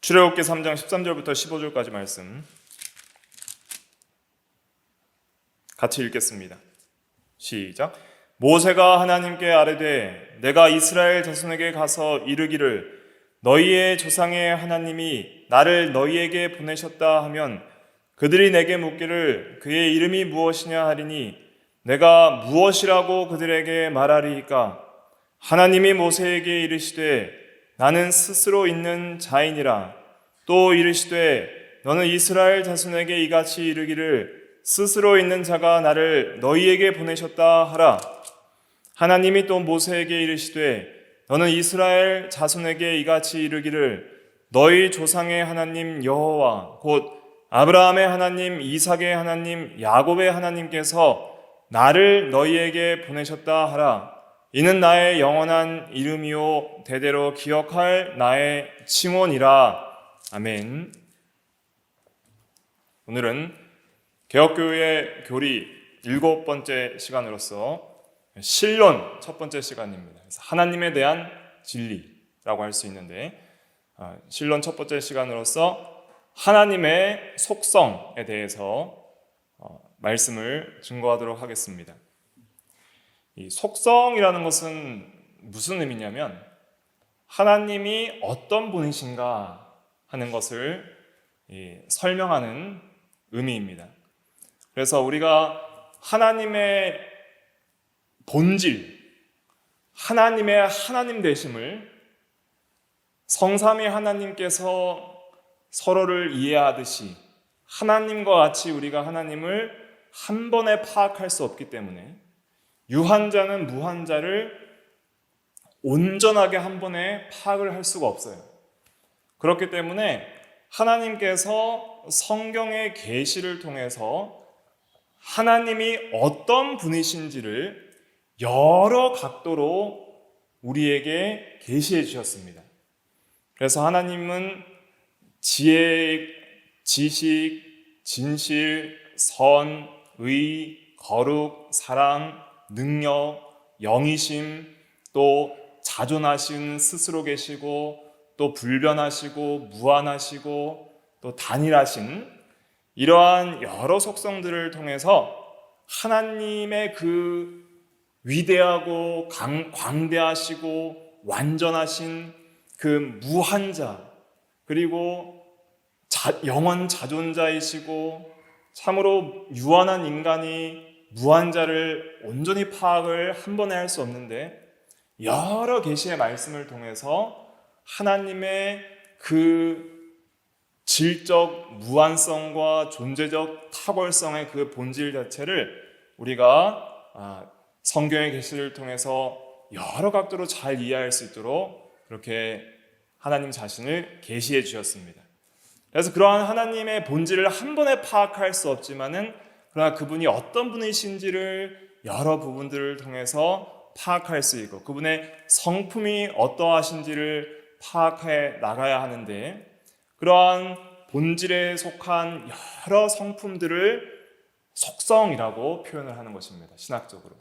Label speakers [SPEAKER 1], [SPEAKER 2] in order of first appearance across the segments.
[SPEAKER 1] 출애굽기 3장 13절부터 15절까지 말씀 같이 읽겠습니다. 시작. 모세가 하나님께 아뢰되 내가 이스라엘 자손에게 가서 이르기를 너희의 조상의 하나님이 나를 너희에게 보내셨다 하면 그들이 내게 묻기를 그의 이름이 무엇이냐 하리니 내가 무엇이라고 그들에게 말하리이까? 하나님이 모세에게 이르시되 나는 스스로 있는 자이니라. 또 이르시되 너는 이스라엘 자손에게 이같이 이르기를 스스로 있는 자가 나를 너희에게 보내셨다 하라. 하나님이 또 모세에게 이르시되 너는 이스라엘 자손에게 이같이 이르기를 너희 조상의 하나님 여호와 곧 아브라함의 하나님, 이삭의 하나님, 야곱의 하나님께서 나를 너희에게 보내셨다 하라. 이는 나의 영원한 이름이요 대대로 기억할 나의 칭언이라. 아멘. 오늘은 개혁교회 교리 7번째 시간으로서 신론 첫 번째 시간입니다. 그래서 하나님에 대한 진리라고 할 수 있는데 신론 첫 번째 시간으로서 하나님의 속성에 대해서 말씀을 증거하도록 하겠습니다. 이 속성이라는 것은 무슨 의미냐면 하나님이 어떤 분이신가 하는 것을 설명하는 의미입니다. 그래서 우리가 하나님의 본질, 하나님의 하나님 되심을 성삼위 하나님께서 서로를 이해하듯이 하나님과 같이 우리가 하나님을 한 번에 파악할 수 없기 때문에 유한자는 무한자를 온전하게 한 번에 파악을 할 수가 없어요. 그렇기 때문에 하나님께서 성경의 계시를 통해서 하나님이 어떤 분이신지를 여러 각도로 우리에게 계시해 주셨습니다. 그래서 하나님은 지혜, 지식, 진실, 선, 의, 거룩, 사랑, 능력, 영이심, 또 자존하신 스스로 계시고 또 불변하시고 무한하시고 또 단일하신 이러한 여러 속성들을 통해서 하나님의 그 위대하고 광대하시고 완전하신 그 무한자 그리고 영원 자존자이시고 참으로 유한한 인간이 무한자를 온전히 파악을 한 번에 할 수 없는데 여러 계시의 말씀을 통해서 하나님의 그 질적 무한성과 존재적 탁월성의 그 본질 자체를 우리가 성경의 계시를 통해서 여러 각도로 잘 이해할 수 있도록 그렇게 하나님 자신을 계시해 주셨습니다. 그래서 그러한 하나님의 본질을 한 번에 파악할 수 없지만은 그러나 그분이 어떤 분이신지를 여러 부분들을 통해서 파악할 수 있고 그분의 성품이 어떠하신지를 파악해 나가야 하는데 그러한 본질에 속한 여러 성품들을 속성이라고 표현을 하는 것입니다. 신학적으로.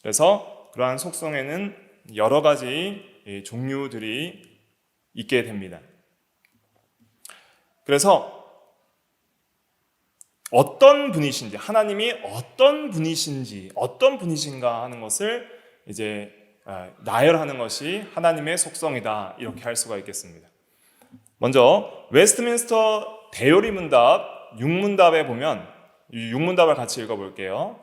[SPEAKER 1] 그래서 그러한 속성에는 여러 가지 종류들이 있게 됩니다. 그래서 어떤 분이신지, 하나님이 어떤 분이신지, 어떤 분이신가 하는 것을 이제 나열하는 것이 하나님의 속성이다. 이렇게 할 수가 있겠습니다. 먼저 웨스트민스터 대요리 문답 6문답에 보면 6문답을 같이 읽어볼게요.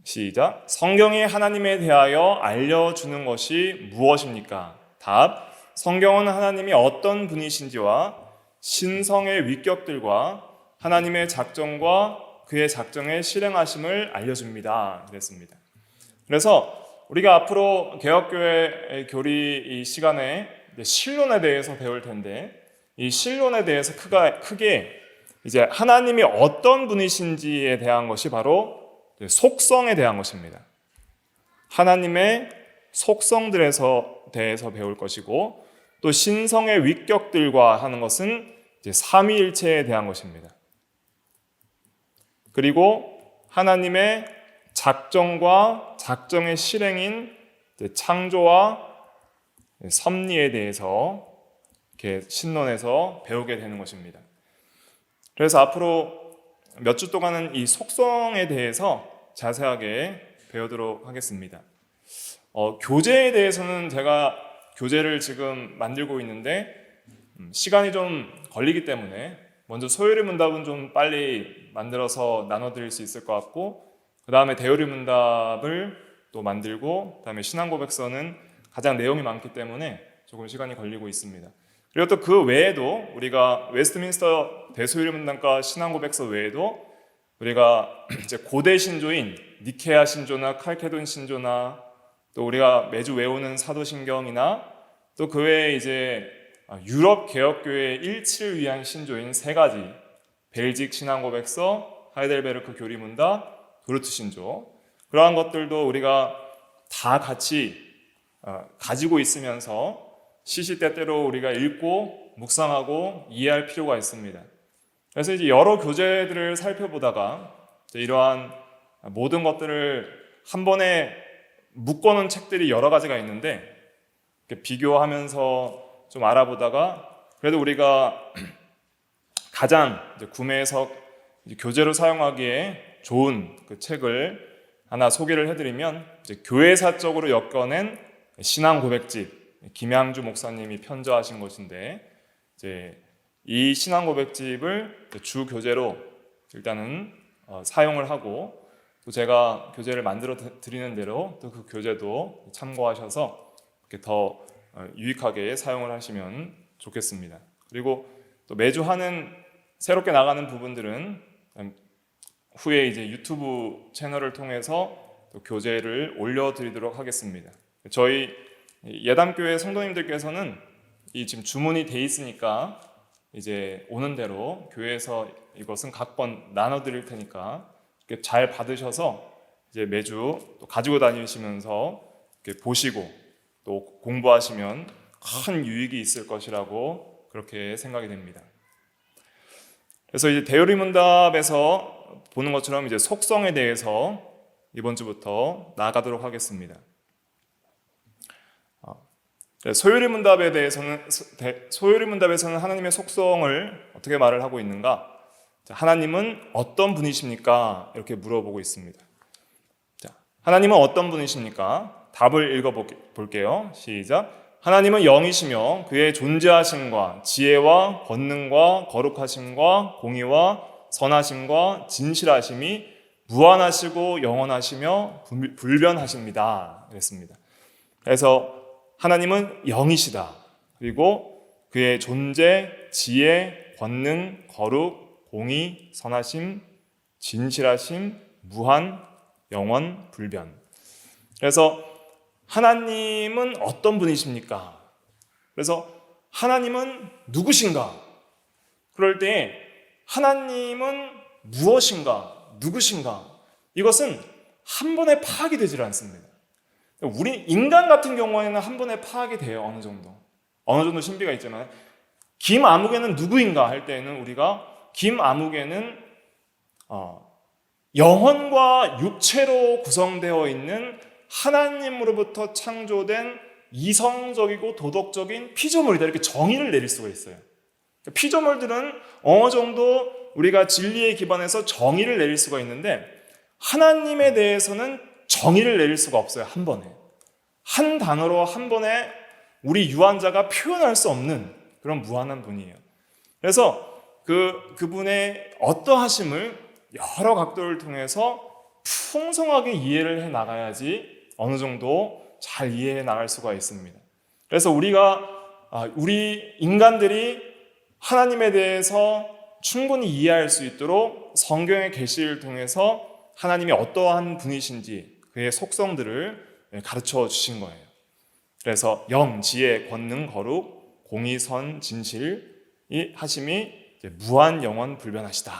[SPEAKER 1] 시작. 성경이 하나님에 대하여 알려주는 것이 무엇입니까? 답. 성경은 하나님이 어떤 분이신지와 신성의 위격들과 하나님의 작정과 그의 작정의 실행하심을 알려줍니다. 그랬습니다. 그래서 우리가 앞으로 개혁교회 교리 이 시간에 신론에 대해서 배울 텐데 이 신론에 대해서 크게 이제 하나님이 어떤 분이신지에 대한 것이 바로 속성에 대한 것입니다. 하나님의 속성들에서 대해서 배울 것이고 또 신성의 위격들과 하는 것은 이제 삼위일체에 대한 것입니다. 그리고 하나님의 작정과 작정의 실행인 창조와 섭리에 대해서 이렇게 신론에서 배우게 되는 것입니다. 그래서 앞으로 몇 주 동안은 이 속성에 대해서 자세하게 배우도록 하겠습니다. 교재에 대해서는 제가 교재를 지금 만들고 있는데 시간이 좀 걸리기 때문에 먼저 소요리 문답은 좀 빨리 만들어서 나눠드릴 수 있을 것 같고, 그 다음에 대요리 문답을 또 만들고, 그 다음에 신앙고백서는 가장 내용이 많기 때문에 조금 시간이 걸리고 있습니다. 그리고 또 그 외에도 우리가 웨스트민스터 대소요리 문답과 신앙고백서 외에도 우리가 이제 고대 신조인 니케아 신조나 칼케돈 신조나 또 우리가 매주 외우는 사도신경이나 또 그 외에 이제 유럽 개혁교회의 일치를 위한 신조인 세 가지, 벨직 신앙고백서, 하이델베르크 교리문답, 도르트 신조, 그러한 것들도 우리가 다 같이 가지고 있으면서 시시때때로 우리가 읽고 묵상하고 이해할 필요가 있습니다. 그래서 이제 여러 교재들을 살펴보다가 이러한 모든 것들을 한 번에 묶어놓은 책들이 여러 가지가 있는데 비교하면서 좀 알아보다가 그래도 우리가 가장 구매해서 교재로 사용하기에 좋은 그 책을 하나 소개를 해드리면 교회사적으로 엮어낸 신앙고백집, 김양주 목사님이 편저하신 것인데 이제 이 신앙고백집을 주 교재로 일단은 사용을 하고 또 제가 교재를 만들어 드리는 대로 또 그 교재도 참고하셔서 이렇게 더 유익하게 사용을 하시면 좋겠습니다. 그리고 또 매주 하는 새롭게 나가는 부분들은 후에 이제 유튜브 채널을 통해서 또 교재를 올려드리도록 하겠습니다. 저희 예담교회 성도님들께서는 이 지금 주문이 돼 있으니까 이제 오는 대로 교회에서 이것은 각 번 나눠드릴 테니까 잘 받으셔서 이제 매주 또 가지고 다니시면서 이렇게 보시고 또 공부하시면 큰 유익이 있을 것이라고 그렇게 생각이 됩니다. 그래서 이제 대요리 문답에서 보는 것처럼 이제 속성에 대해서 이번 주부터 나아가도록 하겠습니다. 소요리 문답에서는 하나님의 속성을 어떻게 말을 하고 있는가? 하나님은 어떤 분이십니까? 이렇게 물어보고 있습니다. 자, 하나님은 어떤 분이십니까? 답을 읽어볼게요. 시작. 하나님은 영이시며 그의 존재하심과 지혜와 권능과 거룩하심과 공의와 선하심과 진실하심이 무한하시고 영원하시며 불변하십니다. 그랬습니다. 그래서 하나님은 영이시다. 그리고 그의 존재, 지혜, 권능, 거룩, 공의, 선하심, 진실하심, 무한, 영원, 불변. 그래서 하나님은 어떤 분이십니까? 그래서 하나님은 누구신가? 그럴 때 하나님은 무엇인가? 누구신가? 이것은 한 번에 파악이 되질 않습니다. 우리 인간 같은 경우에는 한 번에 파악이 돼요. 어느 정도 신비가 있지만 김아무개는 누구인가 할 때는 우리가 김아무개는 영혼과 육체로 구성되어 있는 하나님으로부터 창조된 이성적이고 도덕적인 피조물이다, 이렇게 정의를 내릴 수가 있어요. 피조물들은 어느 정도 우리가 진리에 기반해서 정의를 내릴 수가 있는데 하나님에 대해서는 정의를 내릴 수가 없어요. 한 번에 한 단어로 한 번에 우리 유한자가 표현할 수 없는 그런 무한한 분이에요. 그래서 그분의 어떠하심을 여러 각도를 통해서 풍성하게 이해를 해 나가야지 어느 정도 잘 이해해 나갈 수가 있습니다. 그래서 우리 인간들이 하나님에 대해서 충분히 이해할 수 있도록 성경의 계시를 통해서 하나님이 어떠한 분이신지 그의 속성들을 가르쳐 주신 거예요. 그래서 영, 지혜, 권능, 거룩, 공의, 선, 진실 이 하심이 무한, 영원, 불변하시다,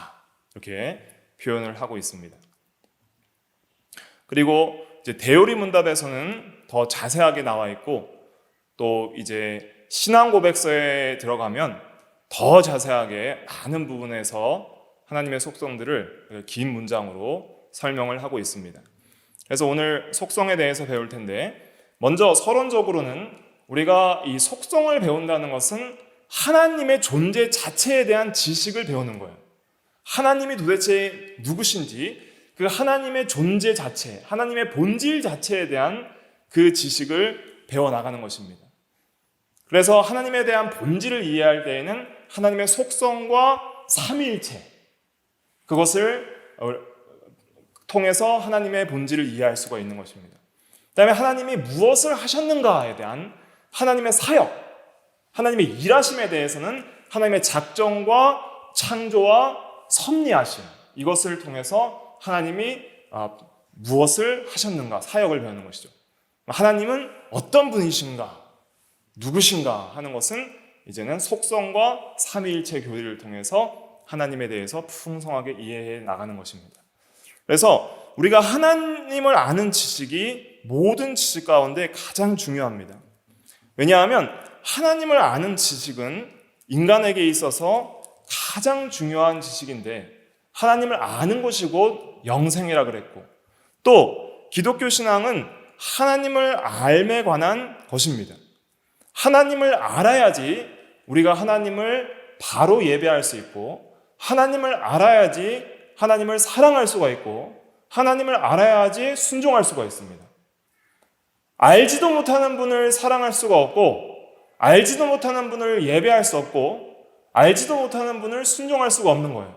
[SPEAKER 1] 이렇게 표현을 하고 있습니다. 그리고 이제 대요리 문답에서는 더 자세하게 나와 있고 또 이제 신앙 고백서에 들어가면 더 자세하게 많은 부분에서 하나님의 속성들을 긴 문장으로 설명을 하고 있습니다. 그래서 오늘 속성에 대해서 배울 텐데 먼저 서론적으로는 우리가 이 속성을 배운다는 것은 하나님의 존재 자체에 대한 지식을 배우는 거예요. 하나님이 도대체 누구신지, 그 하나님의 존재 자체, 하나님의 본질 자체에 대한 그 지식을 배워나가는 것입니다. 그래서 하나님에 대한 본질을 이해할 때에는 하나님의 속성과 삼위일체, 그것을 통해서 하나님의 본질을 이해할 수가 있는 것입니다. 그 다음에 하나님이 무엇을 하셨는가에 대한 하나님의 사역, 하나님의 일하심에 대해서는 하나님의 작정과 창조와 섭리하심, 이것을 통해서 하나님이 무엇을 하셨는가, 사역을 배우는 것이죠. 하나님은 어떤 분이신가, 누구신가 하는 것은 이제는 속성과 삼위일체 교리를 통해서 하나님에 대해서 풍성하게 이해해 나가는 것입니다. 그래서 우리가 하나님을 아는 지식이 모든 지식 가운데 가장 중요합니다. 왜냐하면 하나님을 아는 지식은 인간에게 있어서 가장 중요한 지식인데, 하나님을 아는 것이 곧 영생이라 그랬고, 또 기독교 신앙은 하나님을 알에 관한 것입니다. 하나님을 알아야지 우리가 하나님을 바로 예배할 수 있고, 하나님을 알아야지 하나님을 사랑할 수가 있고, 하나님을 알아야지 순종할 수가 있습니다. 알지도 못하는 분을 사랑할 수가 없고, 알지도 못하는 분을 예배할 수 없고, 알지도 못하는 분을 순종할 수가 없는 거예요.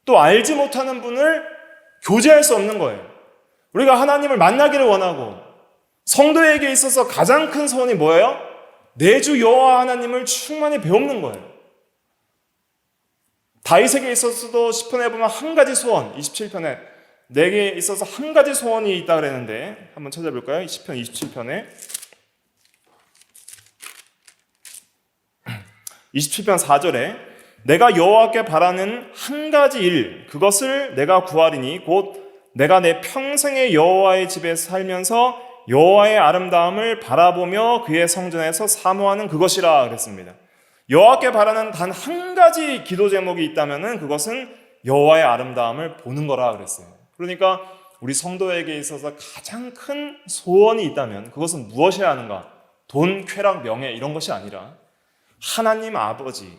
[SPEAKER 1] 또 알지 못하는 분을 교제할 수 없는 거예요. 우리가 하나님을 만나기를 원하고, 성도에게 있어서 가장 큰 소원이 뭐예요? 내 주 여호와 하나님을 충만히 배우는 거예요. 다윗에게 있어서도 시편에 보면 한 가지 소원, 27편에 내게 있어서 한 가지 소원이 있다 그랬는데, 한번 찾아볼까요? 시편 27편에 27편 4절에 내가 여호와께 바라는 한 가지 일, 그것을 내가 구하리니 곧 내가 내 평생의 여호와의 집에 살면서 여호와의 아름다움을 바라보며 그의 성전에서 사모하는 그것이라 그랬습니다. 여호와께 바라는 단 한 가지 기도 제목이 있다면 그것은 여호와의 아름다움을 보는 거라 그랬어요. 그러니까 우리 성도에게 있어서 가장 큰 소원이 있다면 그것은 무엇이어야 하는가? 돈, 쾌락, 명예 이런 것이 아니라 하나님 아버지,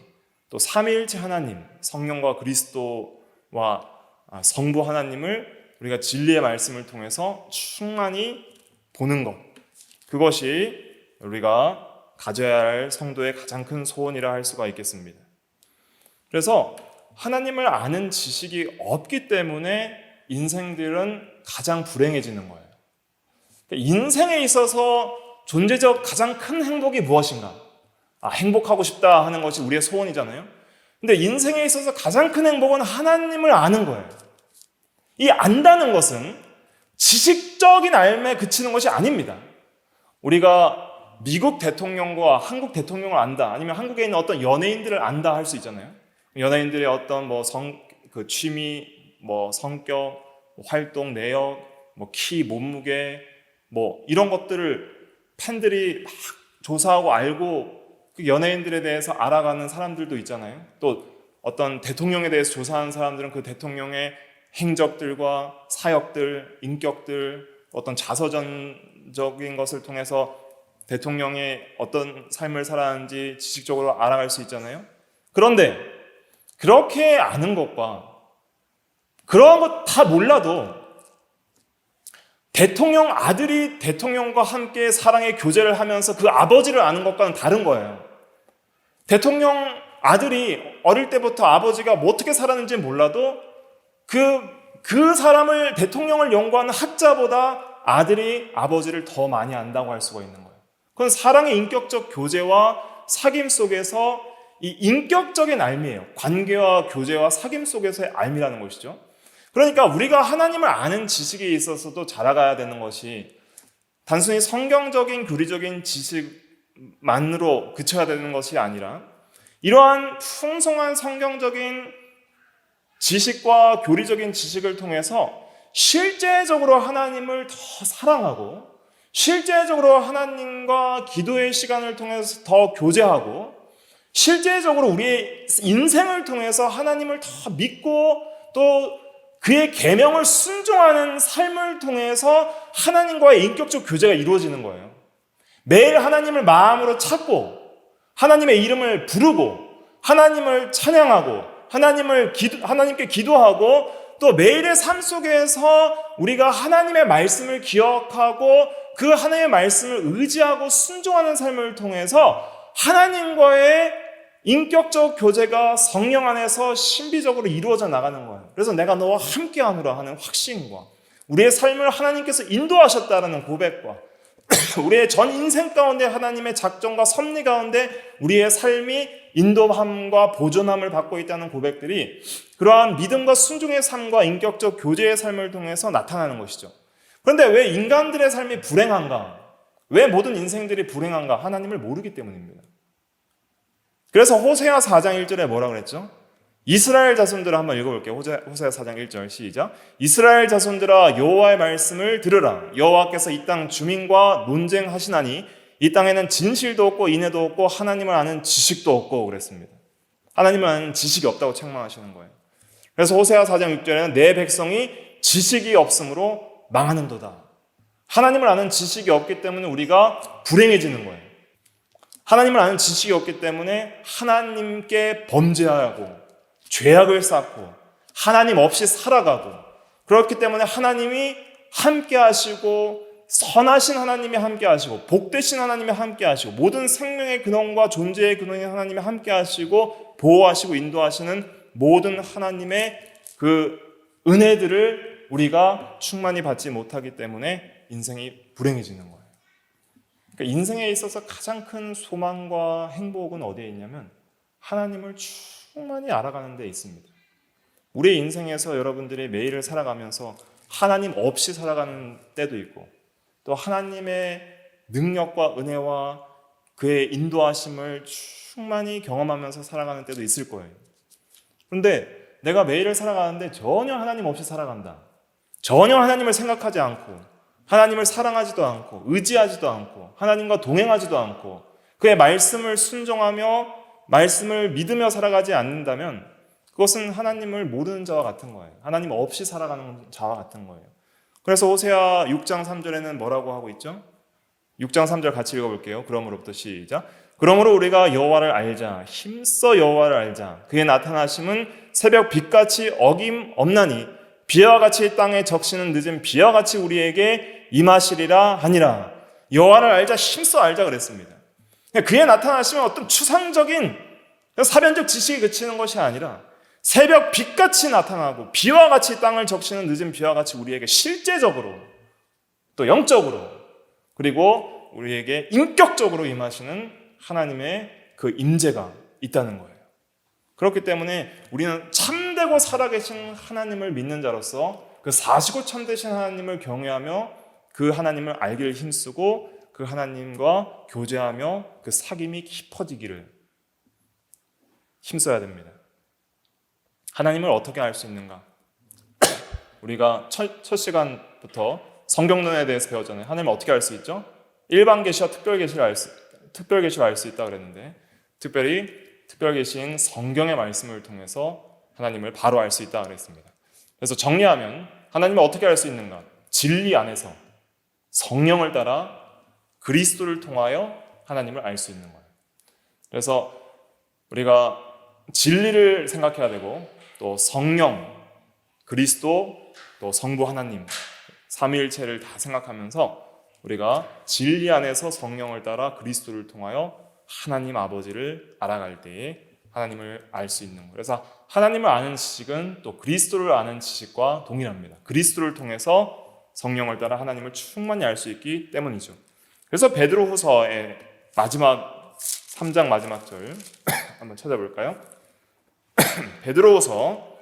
[SPEAKER 1] 또 삼위일체 하나님, 성령과 그리스도와 성부 하나님을 우리가 진리의 말씀을 통해서 충만히 보는 것, 그것이 우리가 가져야 할 성도의 가장 큰 소원이라 할 수가 있겠습니다. 그래서 하나님을 아는 지식이 없기 때문에 인생들은 가장 불행해지는 거예요. 인생에 있어서 존재적 가장 큰 행복이 무엇인가? 행복하고 싶다 하는 것이 우리의 소원이잖아요. 근데 인생에 있어서 가장 큰 행복은 하나님을 아는 거예요. 이 안다는 것은 지식적인 알에 그치는 것이 아닙니다. 우리가 미국 대통령과 한국 대통령을 안다, 아니면 한국에 있는 어떤 연예인들을 안다 할 수 있잖아요. 연예인들의 어떤 취미, 성격, 활동 내역, 키, 몸무게, 이런 것들을 팬들이 막 조사하고 알고 그 연예인들에 대해서 알아가는 사람들도 있잖아요. 또 어떤 대통령에 대해서 조사하는 사람들은 그 대통령의 행적들과 사역들, 인격들, 어떤 자서전적인 것을 통해서 대통령의 어떤 삶을 살았는지 지식적으로 알아갈 수 있잖아요. 그런데 그렇게 아는 것과 그러한 것 다 몰라도 대통령 아들이 대통령과 함께 사랑의 교제를 하면서 그 아버지를 아는 것과는 다른 거예요. 대통령 아들이 어릴 때부터 아버지가 어떻게 살았는지 몰라도 그 사람을, 대통령을 연구하는 학자보다 아들이 아버지를 더 많이 안다고 할 수가 있는 거예요. 그건 사랑의 인격적 교제와 사귐 속에서 이 인격적인 알미예요. 관계와 교제와 사귐 속에서의 알미라는 것이죠. 그러니까 우리가 하나님을 아는 지식에 있어서도 자라가야 되는 것이 단순히 성경적인 교리적인 지식만으로 그쳐야 되는 것이 아니라 이러한 풍성한 성경적인 지식과 교리적인 지식을 통해서 실제적으로 하나님을 더 사랑하고 실제적으로 하나님과 기도의 시간을 통해서 더 교제하고 실제적으로 우리의 인생을 통해서 하나님을 더 믿고 또 그의 계명을 순종하는 삶을 통해서 하나님과의 인격적 교제가 이루어지는 거예요. 매일 하나님을 마음으로 찾고 하나님의 이름을 부르고 하나님을 찬양하고 하나님께 기도하고 또 매일의 삶 속에서 우리가 하나님의 말씀을 기억하고 그 하나님의 말씀을 의지하고 순종하는 삶을 통해서 하나님과의 인격적 교제가 성령 안에서 신비적으로 이루어져 나가는 거예요. 그래서 내가 너와 함께하노라 하는 확신과 우리의 삶을 하나님께서 인도하셨다라는 고백과 우리의 전 인생 가운데 하나님의 작정과 섭리 가운데 우리의 삶이 인도함과 보존함을 받고 있다는 고백들이 그러한 믿음과 순종의 삶과 인격적 교제의 삶을 통해서 나타나는 것이죠. 그런데 왜 인간들의 삶이 불행한가? 왜 모든 인생들이 불행한가? 하나님을 모르기 때문입니다. 그래서 호세아 4장 1절에 뭐라고 그랬죠? 이스라엘 자손들아, 한번 읽어볼게요. 호세아 4장 1절 시작. 이스라엘 자손들아 여호와의 말씀을 들으라. 여호와께서 이 땅 주민과 논쟁하시나니 이 땅에는 진실도 없고 인애도 없고 하나님을 아는 지식도 없고 그랬습니다. 하나님을 아는 지식이 없다고 책망하시는 거예요. 그래서 호세아 4장 6절에는 내 백성이 지식이 없으므로 망하는도다. 하나님을 아는 지식이 없기 때문에 우리가 불행해지는 거예요. 하나님을 아는 지식이 없기 때문에 하나님께 범죄하고 죄악을 쌓고 하나님 없이 살아가고, 그렇기 때문에 하나님이 함께 하시고 선하신 하나님이 함께 하시고 복되신 하나님이 함께 하시고 모든 생명의 근원과 존재의 근원인 하나님이 함께 하시고 보호하시고 인도하시는 모든 하나님의 그 은혜들을 우리가 충만히 받지 못하기 때문에 인생이 불행해지는 거예요. 그러니까 인생에 있어서 가장 큰 소망과 행복은 어디에 있냐면 하나님을 충만히 알아가는 데 있습니다. 우리의 인생에서 여러분들이 매일을 살아가면서 하나님 없이 살아가는 때도 있고 또 하나님의 능력과 은혜와 그의 인도하심을 충만히 경험하면서 살아가는 때도 있을 거예요. 그런데 내가 매일을 살아가는데 전혀 하나님 없이 살아간다. 전혀 하나님을 생각하지 않고 하나님을 사랑하지도 않고 의지하지도 않고 하나님과 동행하지도 않고 그의 말씀을 순종하며 말씀을 믿으며 살아가지 않는다면 그것은 하나님을 모르는 자와 같은 거예요. 하나님 없이 살아가는 자와 같은 거예요. 그래서 호세아 6장 3절에는 뭐라고 하고 있죠? 6장 3절 같이 읽어볼게요. 그러므로부터 시작. 그러므로 우리가 여호와를 알자. 힘써 여호와를 알자. 그의 나타나심은 새벽 빛같이 어김없나니 비와 같이 땅에 적시는 늦은 비와 같이 우리에게 임하시리라 하니라. 여호와를 알자, 힘써 알자 그랬습니다. 그의 나타나심은 어떤 추상적인 사변적 지식이 그치는 것이 아니라 새벽 빛같이 나타나고 비와 같이 땅을 적시는 늦은 비와 같이 우리에게 실제적으로 또 영적으로 그리고 우리에게 인격적으로 임하시는 하나님의 그 임재가 있다는 거예요. 그렇기 때문에 우리는 참되고 살아계신 하나님을 믿는 자로서 그 사시고 참되신 하나님을 경외하며 그 하나님을 알기를 힘쓰고 그 하나님과 교제하며 그 사귐이 깊어지기를 힘써야 됩니다. 하나님을 어떻게 알 수 있는가? 우리가 첫 시간부터 성경론에 대해서 배웠잖아요. 하나님을 어떻게 알 수 있죠? 일반 계시와 특별 계시를 알 수 있다 그랬는데 특별히 특별 계시인 성경의 말씀을 통해서 하나님을 바로 알 수 있다 그랬습니다. 그래서 정리하면 하나님을 어떻게 알 수 있는가? 진리 안에서 성령을 따라 그리스도를 통하여 하나님을 알 수 있는 거예요. 그래서 우리가 진리를 생각해야 되고 또 성령, 그리스도, 또 성부 하나님, 삼위일체를 다 생각하면서 우리가 진리 안에서 성령을 따라 그리스도를 통하여 하나님 아버지를 알아갈 때에 하나님을 알 수 있는 거예요. 그래서 하나님을 아는 지식은 또 그리스도를 아는 지식과 동일합니다. 그리스도를 통해서 성령을 따라 하나님을 충만히 알 수 있기 때문이죠. 그래서 베드로후서의 마지막 3장 마지막 절 한번 찾아볼까요? 베드로후서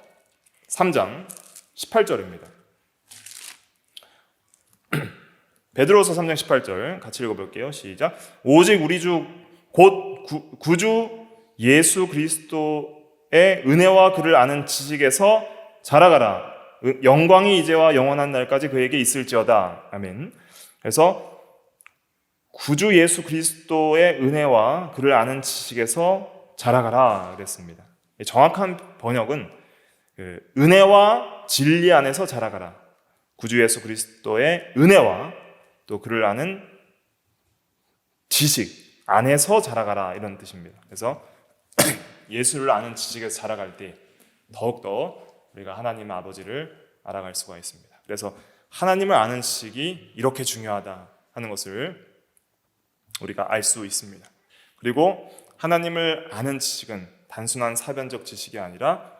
[SPEAKER 1] 3장 18절입니다. 베드로후서 3장 18절 같이 읽어볼게요. 시작. 오직 우리 주 곧 구주 예수 그리스도의 은혜와 그를 아는 지식에서 자라가라. 영광이 이제와 영원한 날까지 그에게 있을지어다. 아멘. 그래서 구주 예수 그리스도의 은혜와 그를 아는 지식에서 자라가라 그랬습니다. 정확한 번역은 은혜와 진리 안에서 자라가라. 구주 예수 그리스도의 은혜와 또 그를 아는 지식, 안에서 자라가라 이런 뜻입니다. 그래서 예수를 아는 지식에서 자라갈 때 더욱더 우리가 하나님 아버지를 알아갈 수가 있습니다. 그래서 하나님을 아는 지식이 이렇게 중요하다 하는 것을 우리가 알 수 있습니다. 그리고 하나님을 아는 지식은 단순한 사변적 지식이 아니라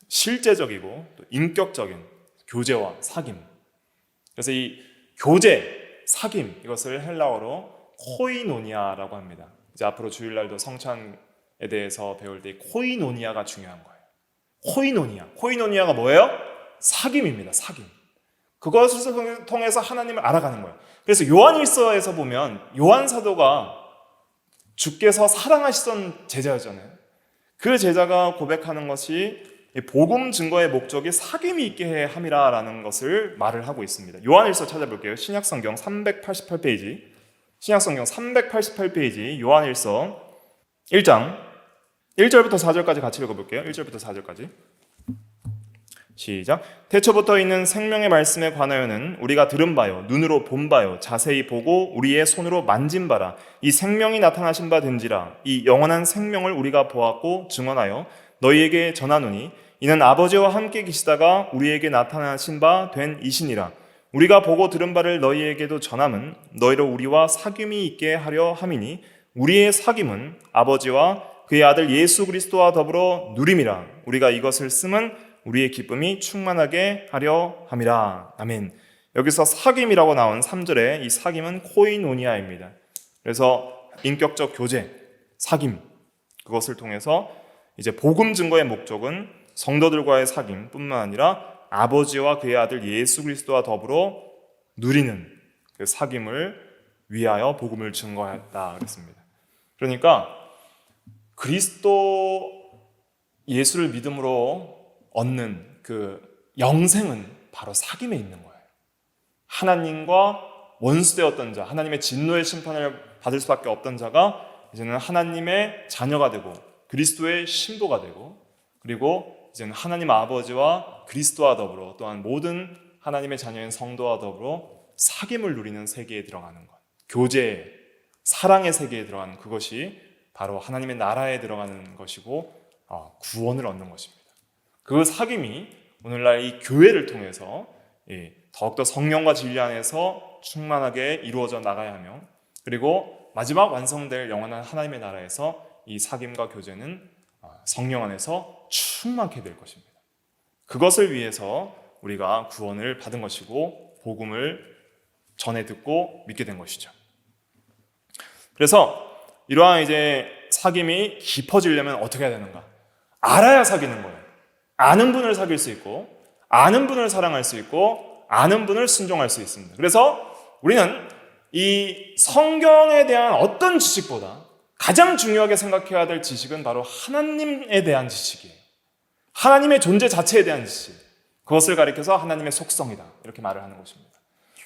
[SPEAKER 1] 실제적이고 또 인격적인 교제와 사귐. 그래서 이 교제, 사귐 이것을 헬라어로 코이노니아라고 합니다. 이제 앞으로 주일날도 성찬에 대해서 배울 때 코이노니아가 중요한 거예요. 코이노니아가 뭐예요? 사귐입니다. 사귐. 그것을 통해서 하나님을 알아가는 거예요. 그래서 요한일서에서 보면 요한 사도가 주께서 사랑하시던 제자였잖아요. 그 제자가 고백하는 것이 복음 증거의 목적이 사귐이 있게 함이라라는 것을 말을 하고 있습니다. 요한일서 찾아볼게요. 신약성경 388페이지. 신약성경 388페이지 요한일서 1장 1절부터 4절까지 같이 읽어볼게요. 1절부터 4절까지. 시작. 태초부터 있는 생명의 말씀에 관하여는 우리가 들은 바요 눈으로 본 바요 자세히 보고 우리의 손으로 만진 바라 이 생명이 나타나신 바 된지라 이 영원한 생명을 우리가 보았고 증언하여 너희에게 전하노니 이는 아버지와 함께 계시다가 우리에게 나타나신 바 된 이시니라. 우리가 보고 들은 바를 너희에게도 전함은 너희로 우리와 사귐이 있게 하려 함이니 우리의 사귐은 아버지와 그의 아들 예수 그리스도와 더불어 누림이라. 우리가 이것을 쓰면 우리의 기쁨이 충만하게 하려 함이라. 아멘. 여기서 사귐이라고 나온 3절에 이 사귐은 코이노니아입니다. 그래서 인격적 교제, 사귐 그것을 통해서 이제 복음 증거의 목적은 성도들과의 사귐뿐만 아니라 아버지와 그의 아들 예수 그리스도와 더불어 누리는 그 사귐을 위하여 복음을 증거했다 그랬습니다. 그러니까 그리스도 예수를 믿음으로 얻는 그 영생은 바로 사귐에 있는 거예요. 하나님과 원수되었던 자, 하나님의 진노의 심판을 받을 수밖에 없던 자가 이제는 하나님의 자녀가 되고 그리스도의 신부가 되고 그리고 이제는 하나님 아버지와 그리스도와 더불어 또한 모든 하나님의 자녀인 성도와 더불어 사귐을 누리는 세계에 들어가는 것, 교제, 사랑의 세계에 들어가는 그것이 바로 하나님의 나라에 들어가는 것이고 구원을 얻는 것입니다. 그 사귐이 오늘날 이 교회를 통해서 더욱더 성령과 진리 안에서 충만하게 이루어져 나가야 하며 그리고 마지막 완성될 영원한 하나님의 나라에서 이 사귐과 교제는 성령 안에서 충만케 될 것입니다. 그것을 위해서 우리가 구원을 받은 것이고 복음을 전해 듣고 믿게 된 것이죠. 그래서 이러한 이제 사귐이 깊어지려면 어떻게 해야 되는가? 알아야 사귀는 거예요. 아는 분을 사귈 수 있고 아는 분을 사랑할 수 있고 아는 분을 순종할 수 있습니다. 그래서 우리는 이 성경에 대한 어떤 지식보다 가장 중요하게 생각해야 될 지식은 바로 하나님에 대한 지식이에요. 하나님의 존재 자체에 대한 지식. 그것을 가리켜서 하나님의 속성이다 이렇게 말을 하는 것입니다.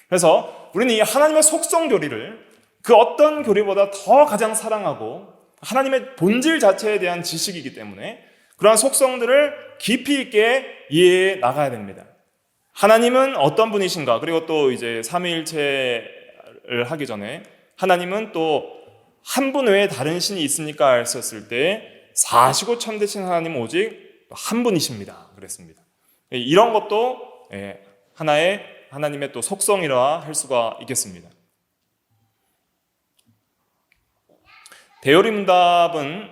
[SPEAKER 1] 그래서 우리는 이 하나님의 속성 교리를 그 어떤 교리보다 더 가장 사랑하고 하나님의 본질 자체에 대한 지식이기 때문에 그러한 속성들을 깊이 있게 이해해 나가야 됩니다. 하나님은 어떤 분이신가? 그리고 또 이제 삼위일체를 하기 전에 하나님은 또 한 분 외에 다른 신이 있습니까? 했었을 때 사시고 참되신 하나님은 오직 한 분이십니다. 그랬습니다. 이런 것도 하나의 하나님의 또 속성이라 할 수가 있겠습니다. 대요리 문답은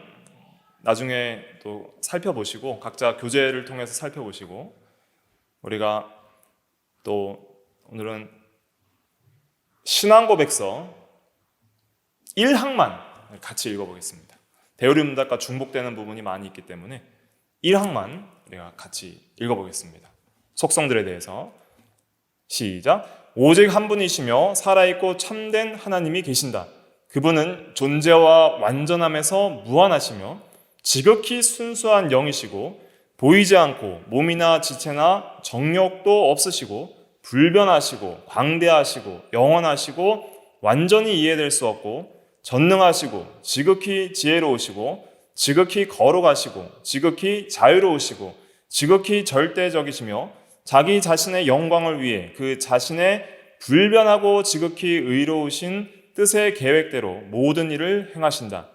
[SPEAKER 1] 나중에 또 살펴보시고 각자 교재를 통해서 살펴보시고 우리가 또 오늘은 신앙고백서 1항만 같이 읽어보겠습니다. 대요리 문답과 중복되는 부분이 많이 있기 때문에 1항만 우리가 같이 읽어보겠습니다. 속성들에 대해서 시작. 오직 한 분이시며 살아있고 참된 하나님이 계신다. 그분은 존재와 완전함에서 무한하시며 지극히 순수한 영이시고 보이지 않고 몸이나 지체나 정욕도 없으시고 불변하시고 광대하시고 영원하시고 완전히 이해될 수 없고 전능하시고 지극히 지혜로우시고 지극히 거룩하시고 지극히 자유로우시고 지극히 절대적이시며 자기 자신의 영광을 위해 그 자신의 불변하고 지극히 의로우신 뜻의 계획대로 모든 일을 행하신다.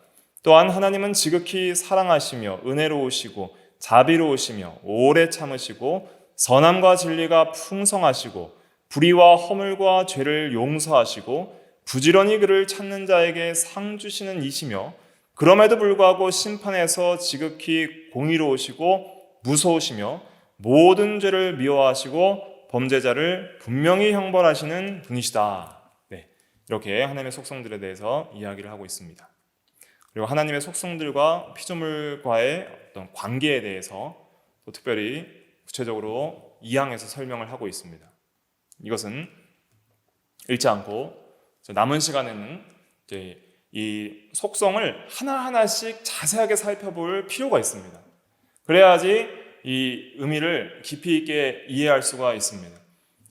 [SPEAKER 1] 또한 하나님은 지극히 사랑하시며 은혜로우시고 자비로우시며 오래 참으시고 선함과 진리가 풍성하시고 불의와 허물과 죄를 용서하시고 부지런히 그를 찾는 자에게 상 주시는 이시며 그럼에도 불구하고 심판에서 지극히 공의로우시고 무서우시며 모든 죄를 미워하시고 범죄자를 분명히 형벌하시는 분이시다. 네, 이렇게 하나님의 속성들에 대해서 이야기를 하고 있습니다. 그리고 하나님의 속성들과 피조물과의 어떤 관계에 대해서 또 특별히 구체적으로 2항에서 설명을 하고 있습니다. 이것은 읽지 않고 남은 시간에는 이제 이 속성을 하나하나씩 자세하게 살펴볼 필요가 있습니다. 그래야지 이 의미를 깊이 있게 이해할 수가 있습니다.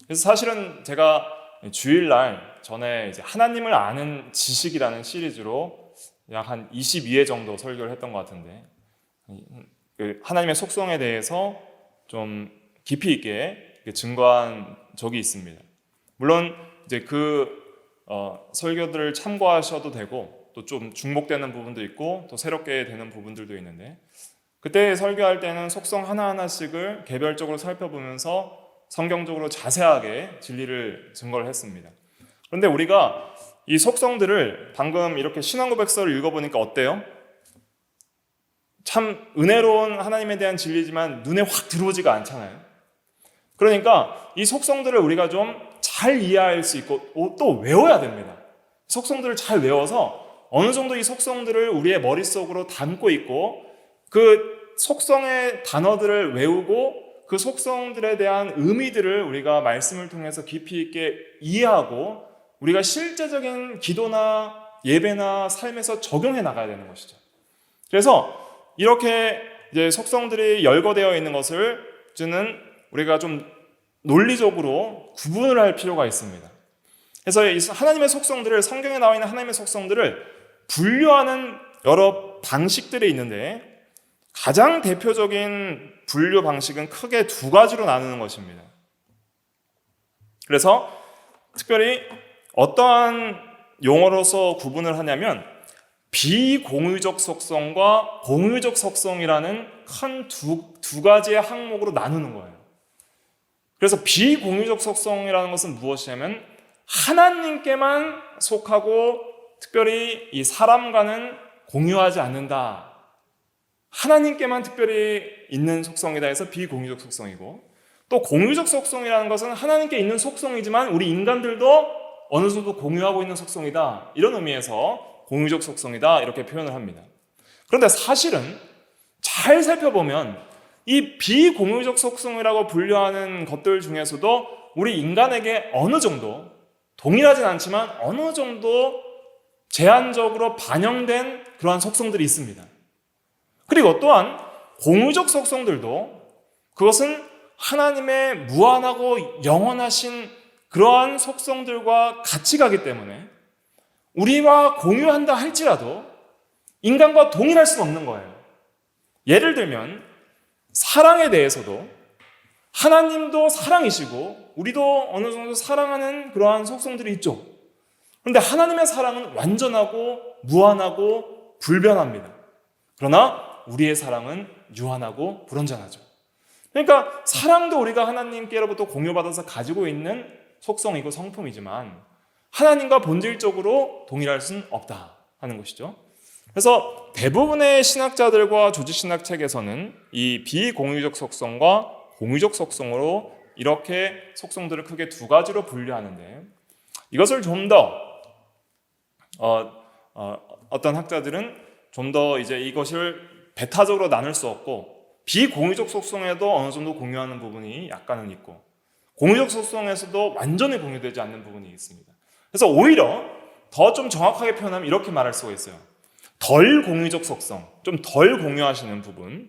[SPEAKER 1] 그래서 사실은 제가 주일날 전에 이제 하나님을 아는 지식이라는 시리즈로 약 한 22회 정도 설교를 했던 것 같은데, 하나님의 속성에 대해서 좀 깊이 있게 증거한 적이 있습니다. 물론 이제 그 설교들을 참고하셔도 되고 또 좀 중복되는 부분도 있고 또 새롭게 되는 부분들도 있는데, 그때 설교할 때는 속성 하나하나씩을 개별적으로 살펴보면서 성경적으로 자세하게 진리를 증거를 했습니다. 그런데 우리가 이 속성들을 방금 이렇게 신앙고백서를 읽어보니까 어때요? 참 은혜로운 하나님에 대한 진리지만 눈에 확 들어오지가 않잖아요. 그러니까 이 속성들을 우리가 좀 잘 이해할 수 있고 또 외워야 됩니다. 속성들을 잘 외워서 어느 정도 이 속성들을 우리의 머릿속으로 담고 있고 그 속성의 단어들을 외우고 그 속성들에 대한 의미들을 우리가 말씀을 통해서 깊이 있게 이해하고 우리가 실제적인 기도나 예배나 삶에서 적용해 나가야 되는 것이죠. 그래서 이렇게 이제 속성들이 열거되어 있는 것을 저는 우리가 좀 논리적으로 구분을 할 필요가 있습니다. 그래서 하나님의 속성들을, 성경에 나와 있는 하나님의 속성들을 분류하는 여러 방식들이 있는데 가장 대표적인 분류 방식은 크게 두 가지로 나누는 것입니다. 그래서 특별히 어떠한 용어로서 구분을 하냐면 비공유적 속성과 공유적 속성이라는 큰 두 가지의 항목으로 나누는 거예요. 그래서 비공유적 속성이라는 것은 무엇이냐면 하나님께만 속하고 특별히 이 사람과는 공유하지 않는다. 하나님께만 특별히 있는 속성이다 해서 비공유적 속성이고, 또 공유적 속성이라는 것은 하나님께 있는 속성이지만 우리 인간들도 어느 정도 공유하고 있는 속성이다. 이런 의미에서 공유적 속성이다 이렇게 표현을 합니다. 그런데 사실은 잘 살펴보면 이 비공유적 속성이라고 분류하는 것들 중에서도 우리 인간에게 어느 정도, 동일하진 않지만 어느 정도 제한적으로 반영된 그러한 속성들이 있습니다. 그리고 또한 공유적 속성들도 그것은 하나님의 무한하고 영원하신 그러한 속성들과 같이 가기 때문에 우리와 공유한다 할지라도 인간과 동일할 수는 없는 거예요. 예를 들면 사랑에 대해서도 하나님도 사랑이시고 우리도 어느 정도 사랑하는 그러한 속성들이 있죠. 그런데 하나님의 사랑은 완전하고 무한하고 불변합니다. 그러나 우리의 사랑은 유한하고 불완전하죠. 그러니까 사랑도 우리가 하나님께로부터 공유받아서 가지고 있는 속성이고 성품이지만 하나님과 본질적으로 동일할 수는 없다 하는 것이죠. 그래서 대부분의 신학자들과 조직신학 책에서는 이 비공유적 속성과 공유적 속성으로 이렇게 속성들을 크게 두 가지로 분류하는데, 이것을 좀 더 어떤 학자들은 좀 더 이제 이것을 배타적으로 나눌 수 없고 비공유적 속성에도 어느 정도 공유하는 부분이 약간은 있고 공유적 속성에서도 완전히 공유되지 않는 부분이 있습니다. 그래서 오히려 더 좀 정확하게 표현하면 이렇게 말할 수가 있어요. 덜 공유적 속성, 좀 덜 공유하시는 부분이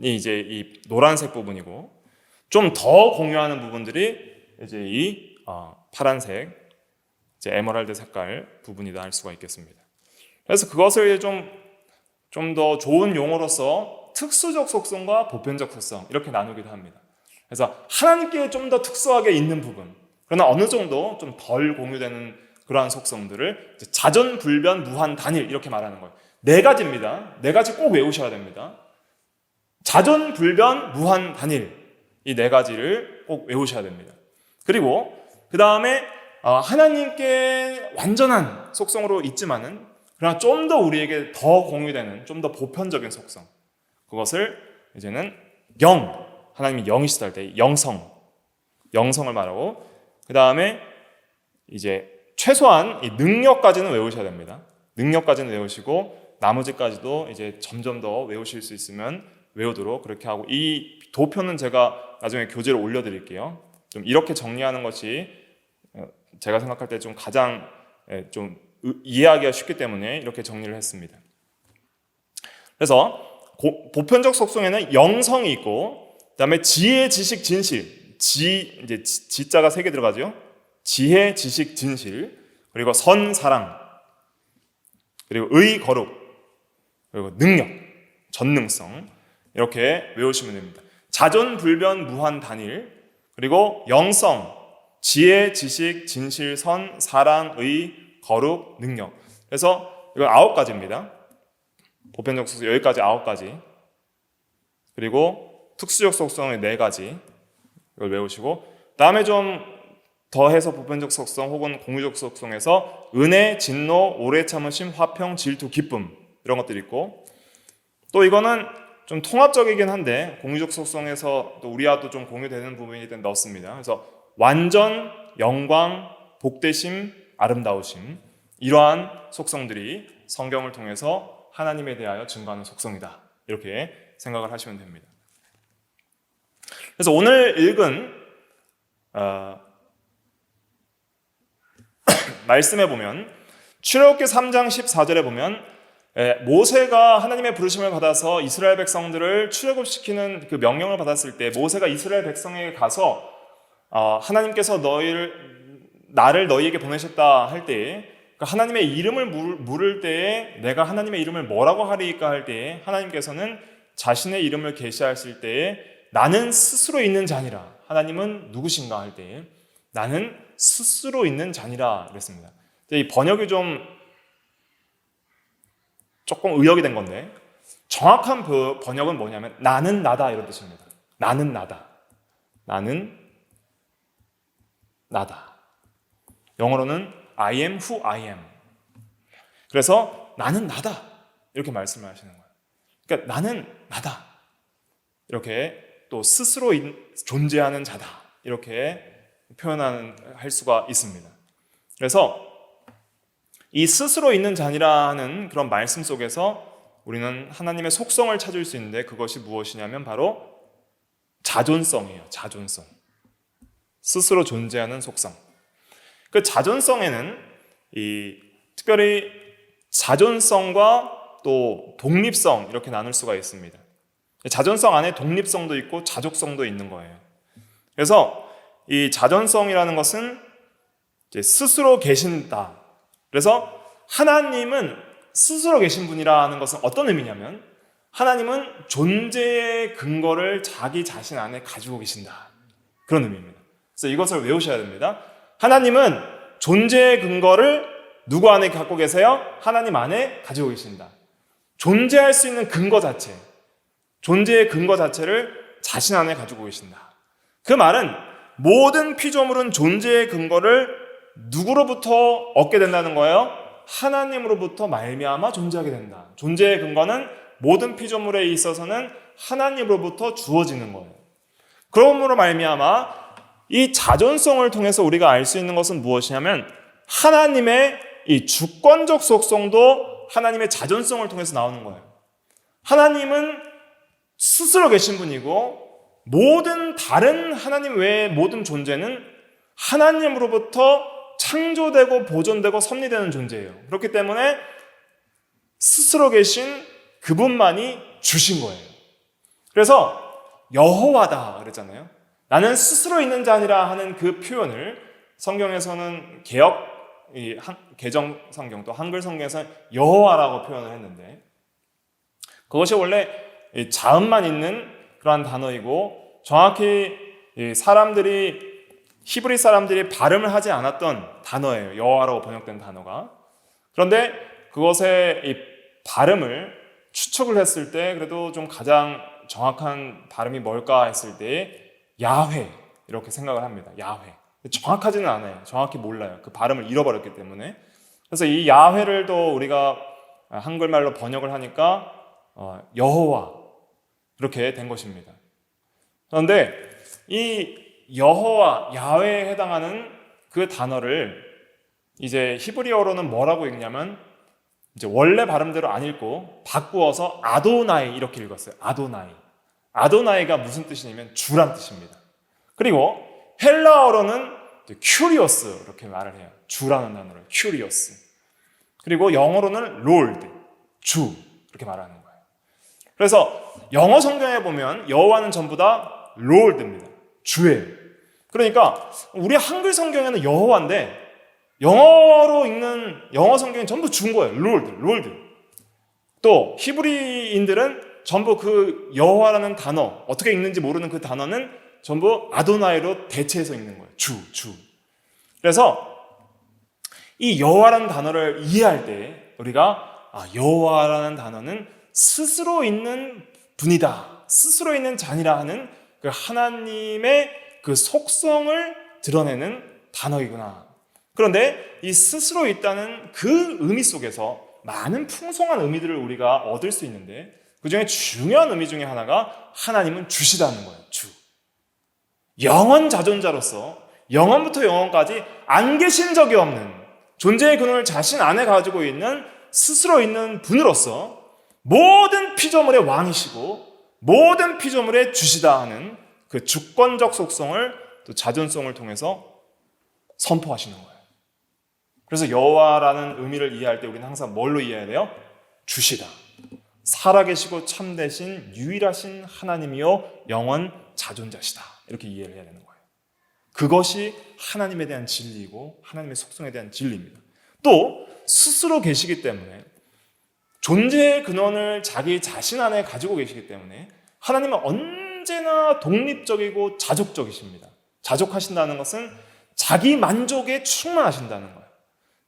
[SPEAKER 1] 이제 이 노란색 부분이고, 좀 더 공유하는 부분들이 이제 이 파란색, 이제 에메랄드 색깔 부분이다 할 수가 있겠습니다. 그래서 그것을 좀 더 좋은 용어로서 특수적 속성과 보편적 속성 이렇게 나누기도 합니다. 그래서 하나님께 좀 더 특수하게 있는 부분, 그러나 어느 정도 좀 덜 공유되는 그러한 속성들을 자전불변 무한단일 이렇게 말하는 거예요. 네 가지입니다. 네 가지 꼭 외우셔야 됩니다. 자전불변 무한단일, 이 네 가지를 꼭 외우셔야 됩니다. 그리고 그 다음에 하나님께 완전한 속성으로 있지만은 그러나 좀 더 우리에게 더 공유되는 좀 더 보편적인 속성, 그것을 이제는 하나님이 영이시다 할 때 영성을 말하고, 그 다음에 이제 최소한 이 능력까지는 외우셔야 됩니다. 능력까지는 외우시고 나머지까지도 이제 점점 더 외우실 수 있으면 외우도록 그렇게 하고, 이 도표는 제가 나중에 교재로 올려드릴게요. 좀 이렇게 정리하는 것이 제가 생각할 때 좀 가장 좀 이해하기가 쉽기 때문에 이렇게 정리를 했습니다. 그래서 보편적 속성에는 영성이 있고, 그다음에 지혜, 지식, 진실, 이제 지자가 3개 들어가죠. 지혜, 지식, 진실, 그리고 선, 사랑, 그리고 의, 거룩, 그리고 능력, 전능성, 이렇게 외우시면 됩니다. 자전불변 무한단일, 그리고 영성, 지혜, 지식, 진실, 선, 사랑, 의, 거룩, 능력. 그래서 이건 9가지입니다. 보편적 속성 여기까지 9가지. 그리고 특수적 속성의 4가지. 이걸 외우시고, 다음에 좀 더해서 보편적 속성 혹은 공유적 속성에서 은혜, 진노, 오래 참으심, 화평, 질투, 기쁨, 이런 것들이 있고, 또 이거는 좀 통합적이긴 한데 공유적 속성에서 또 우리와도 좀 공유되는 부분이기 때문에 넣었습니다. 그래서 완전, 영광, 복되심, 아름다우심, 이러한 속성들이 성경을 통해서 하나님에 대하여 증거하는 속성이다, 이렇게 생각을 하시면 됩니다. 그래서 오늘 읽은 말씀에 보면 출애굽기 3장 14절에 보면 모세가 하나님의 부르심을 받아서 이스라엘 백성들을 출애굽시키는 그 명령을 받았을 때, 모세가 이스라엘 백성에게 가서 하나님께서 나를 너희에게 보내셨다 할 때에, 하나님의 이름을 물을 때에 내가 하나님의 이름을 뭐라고 하리까 할 때에 하나님께서는 자신의 이름을 계시하실 때에 나는 스스로 있는 자니라, 하나님은 누구신가 할 때에 나는 스스로 있는 자니라 그랬습니다. 이 번역이 조금 의역이 된 건데, 정확한 번역은 뭐냐면 나는 나다, 이런 뜻입니다. 나는 나다. 나는 나다. 영어로는 I am who I am. 그래서 나는 나다, 이렇게 말씀을 하시는 거예요. 그러니까 나는 나다, 이렇게 또 스스로 존재하는 자다, 이렇게 할 수가 있습니다. 그래서 이 스스로 있는 자니라 하는 그런 말씀 속에서 우리는 하나님의 속성을 찾을 수 있는데, 그것이 무엇이냐면 바로 자존성이에요. 자존성. 스스로 존재하는 속성. 그 자존성에는 특별히 자존성과 또 독립성, 이렇게 나눌 수가 있습니다. 자존성 안에 독립성도 있고 자족성도 있는 거예요. 그래서 이 자존성이라는 것은 이제 스스로 계신다. 그래서 하나님은 스스로 계신 분이라는 것은 어떤 의미냐면, 하나님은 존재의 근거를 자기 자신 안에 가지고 계신다, 그런 의미입니다. 그래서 이것을 외우셔야 됩니다. 하나님은 존재의 근거를 누구 안에 갖고 계세요? 하나님 안에 가지고 계신다. 존재할 수 있는 근거 자체, 존재의 근거 자체를 자신 안에 가지고 계신다. 그 말은 모든 피조물은 존재의 근거를 누구로부터 얻게 된다는 거예요? 하나님으로부터 말미암아 존재하게 된다. 존재의 근거는 모든 피조물에 있어서는 하나님으로부터 주어지는 거예요. 그러므로 말미암아 이 자존성을 통해서 우리가 알 수 있는 것은 무엇이냐면, 하나님의 이 주권적 속성도 하나님의 자존성을 통해서 나오는 거예요. 하나님은 스스로 계신 분이고, 모든 다른 하나님 외의 모든 존재는 하나님으로부터 창조되고 보존되고 섭리되는 존재예요. 그렇기 때문에 스스로 계신 그분만이 주신 거예요. 그래서 여호와다 그랬잖아요. 나는 스스로 있는 자 아니라 하는 그 표현을 성경에서는 개정 성경 또 한글 성경에서는 여호와라고 표현을 했는데, 그것이 원래 자음만 있는 그러한 단어이고, 정확히 사람들이 히브리 사람들이 발음을 하지 않았던 단어예요. 여호와라고 번역된 단어가. 그런데 그것의 이 발음을 추측을 했을 때 그래도 좀 가장 정확한 발음이 뭘까 했을 때 야훼 이렇게 생각을 합니다. 야훼. 정확하지는 않아요. 정확히 몰라요. 그 발음을 잃어버렸기 때문에. 그래서 이 야훼를 또 우리가 한글말로 번역을 하니까 여호와 이렇게 된 것입니다. 그런데 이 여호와, 야훼에 해당하는 그 단어를 이제 히브리어로는 뭐라고 읽냐면 이제 원래 발음대로 안 읽고 바꾸어서 아도나이 이렇게 읽었어요. 아도나이. 아도나이가 무슨 뜻이냐면 주란 뜻입니다. 그리고 헬라어로는 큐리오스 이렇게 말을 해요. 주라는 단어를 큐리오스. 그리고 영어로는 롤드, 주 이렇게 말하는 거예요. 그래서 영어 성경에 보면 여호와는 전부 다 롤드입니다. 주예요. 그러니까 우리 한글 성경에는 여호와인데 영어로 읽는 영어 성경은 전부 주인 거예요. 롤드. 또 히브리인들은 전부 그 여호와라는 단어, 어떻게 읽는지 모르는 그 단어는 전부 아도나이로 대체해서 읽는 거예요. 주. 그래서 이 여호와라는 단어를 이해할 때 우리가 여호와라는 단어는 스스로 있는 분이다. 스스로 있는 자니라 하는 그 하나님의 그 속성을 드러내는 단어이구나. 그런데 이 스스로 있다는 그 의미 속에서 많은 풍성한 의미들을 우리가 얻을 수 있는데 그 중에 중요한 의미 중에 하나가 하나님은 주시다는 거예요. 주. 영원 자존자로서 영원부터 영원까지 안 계신 적이 없는 존재의 근원을 자신 안에 가지고 있는 스스로 있는 분으로서 모든 피조물의 왕이시고 모든 피조물의 주시다 하는 그 주권적 속성을 또 자존성을 통해서 선포하시는 거예요. 그래서 여호와라는 의미를 이해할 때 우리는 항상 뭘로 이해해야 돼요? 주시다. 살아계시고 참되신 유일하신 하나님이요 영원 자존자시다. 이렇게 이해를 해야 되는 거예요. 그것이 하나님에 대한 진리이고 하나님의 속성에 대한 진리입니다. 또 스스로 계시기 때문에 존재의 근원을 자기 자신 안에 가지고 계시기 때문에 하나님은 언제나 독립적이고 자족적이십니다. 자족하신다는 것은 자기 만족에 충만하신다는 거예요.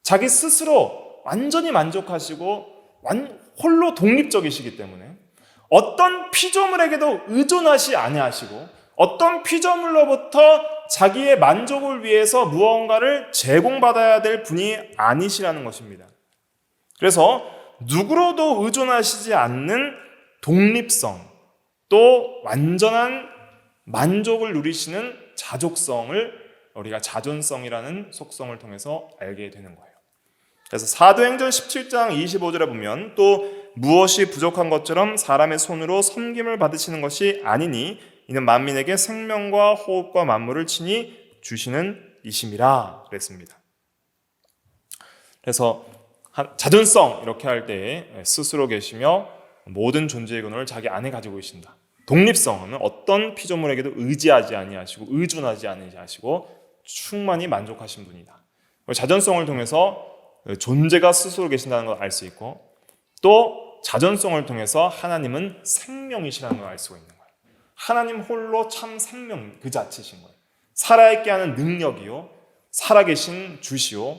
[SPEAKER 1] 자기 스스로 완전히 만족하시고 홀로 독립적이시기 때문에 어떤 피조물에게도 의존하시 아니하시고 어떤 피조물로부터 자기의 만족을 위해서 무언가를 제공받아야 될 분이 아니시라는 것입니다. 그래서 누구로도 의존하시지 않는 독립성, 또 완전한 만족을 누리시는 자족성을 우리가 자존성이라는 속성을 통해서 알게 되는 거예요. 그래서 사도행전 17장 25절에 보면 또 무엇이 부족한 것처럼 사람의 손으로 섬김을 받으시는 것이 아니니 이는 만민에게 생명과 호흡과 만물을 친히 주시는 이심이라 그랬습니다. 그래서 자존성 이렇게 할 때 스스로 계시며 모든 존재의 근원을 자기 안에 가지고 계신다. 독립성은 어떤 피조물에게도 의지하지 아니하시고 의존하지 아니하시고 충만히 만족하신 분이다. 자존성을 통해서 존재가 스스로 계신다는 걸 알 수 있고 또 자존성을 통해서 하나님은 생명이시라는 걸 알 수가 있는 거예요. 하나님 홀로 참 생명 그 자체신 거예요. 살아있게 하는 능력이요 살아계신 주시요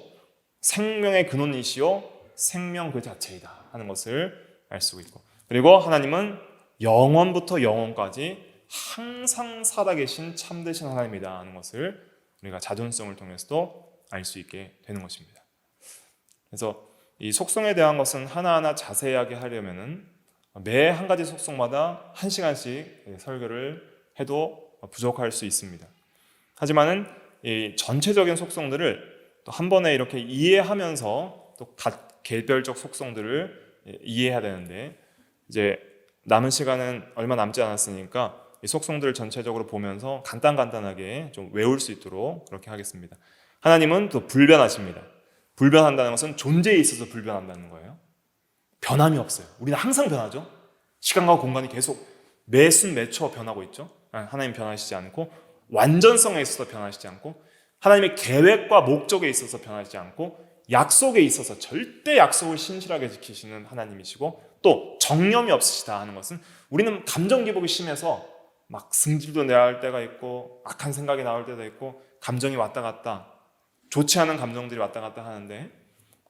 [SPEAKER 1] 생명의 근원이시요 생명 그 자체이다 하는 것을 알 수 있고 그리고 하나님은 영원부터 영원까지 항상 살아계신 참되신 하나님이다 하는 것을 우리가 자존성을 통해서도 알 수 있게 되는 것입니다. 그래서 이 속성에 대한 것은 하나하나 자세하게 하려면은 매 한 가지 속성마다 1시간씩 설교를 해도 부족할 수 있습니다. 하지만은 이 전체적인 속성들을 또 한 번에 이렇게 이해하면서 또 각 개별적 속성들을 이해해야 되는데 이제 남은 시간은 얼마 남지 않았으니까 이 속성들을 전체적으로 보면서 간단하게 좀 외울 수 있도록 그렇게 하겠습니다. 하나님은 또 불변하십니다. 불변한다는 것은 존재에 있어서 불변한다는 거예요. 변함이 없어요. 우리는 항상 변하죠. 시간과 공간이 계속 매순 매초 변하고 있죠. 하나님 변하시지 않고 완전성에 있어서 변하시지 않고 하나님의 계획과 목적에 있어서 변하지 않고 약속에 있어서 절대 약속을 신실하게 지키시는 하나님이시고 또 정념이 없으시다 하는 것은 우리는 감정 기복이 심해서 막 승질도 내야 할 때가 있고 악한 생각이 나올 때도 있고 감정이 왔다 갔다, 좋지 않은 감정들이 왔다 갔다 하는데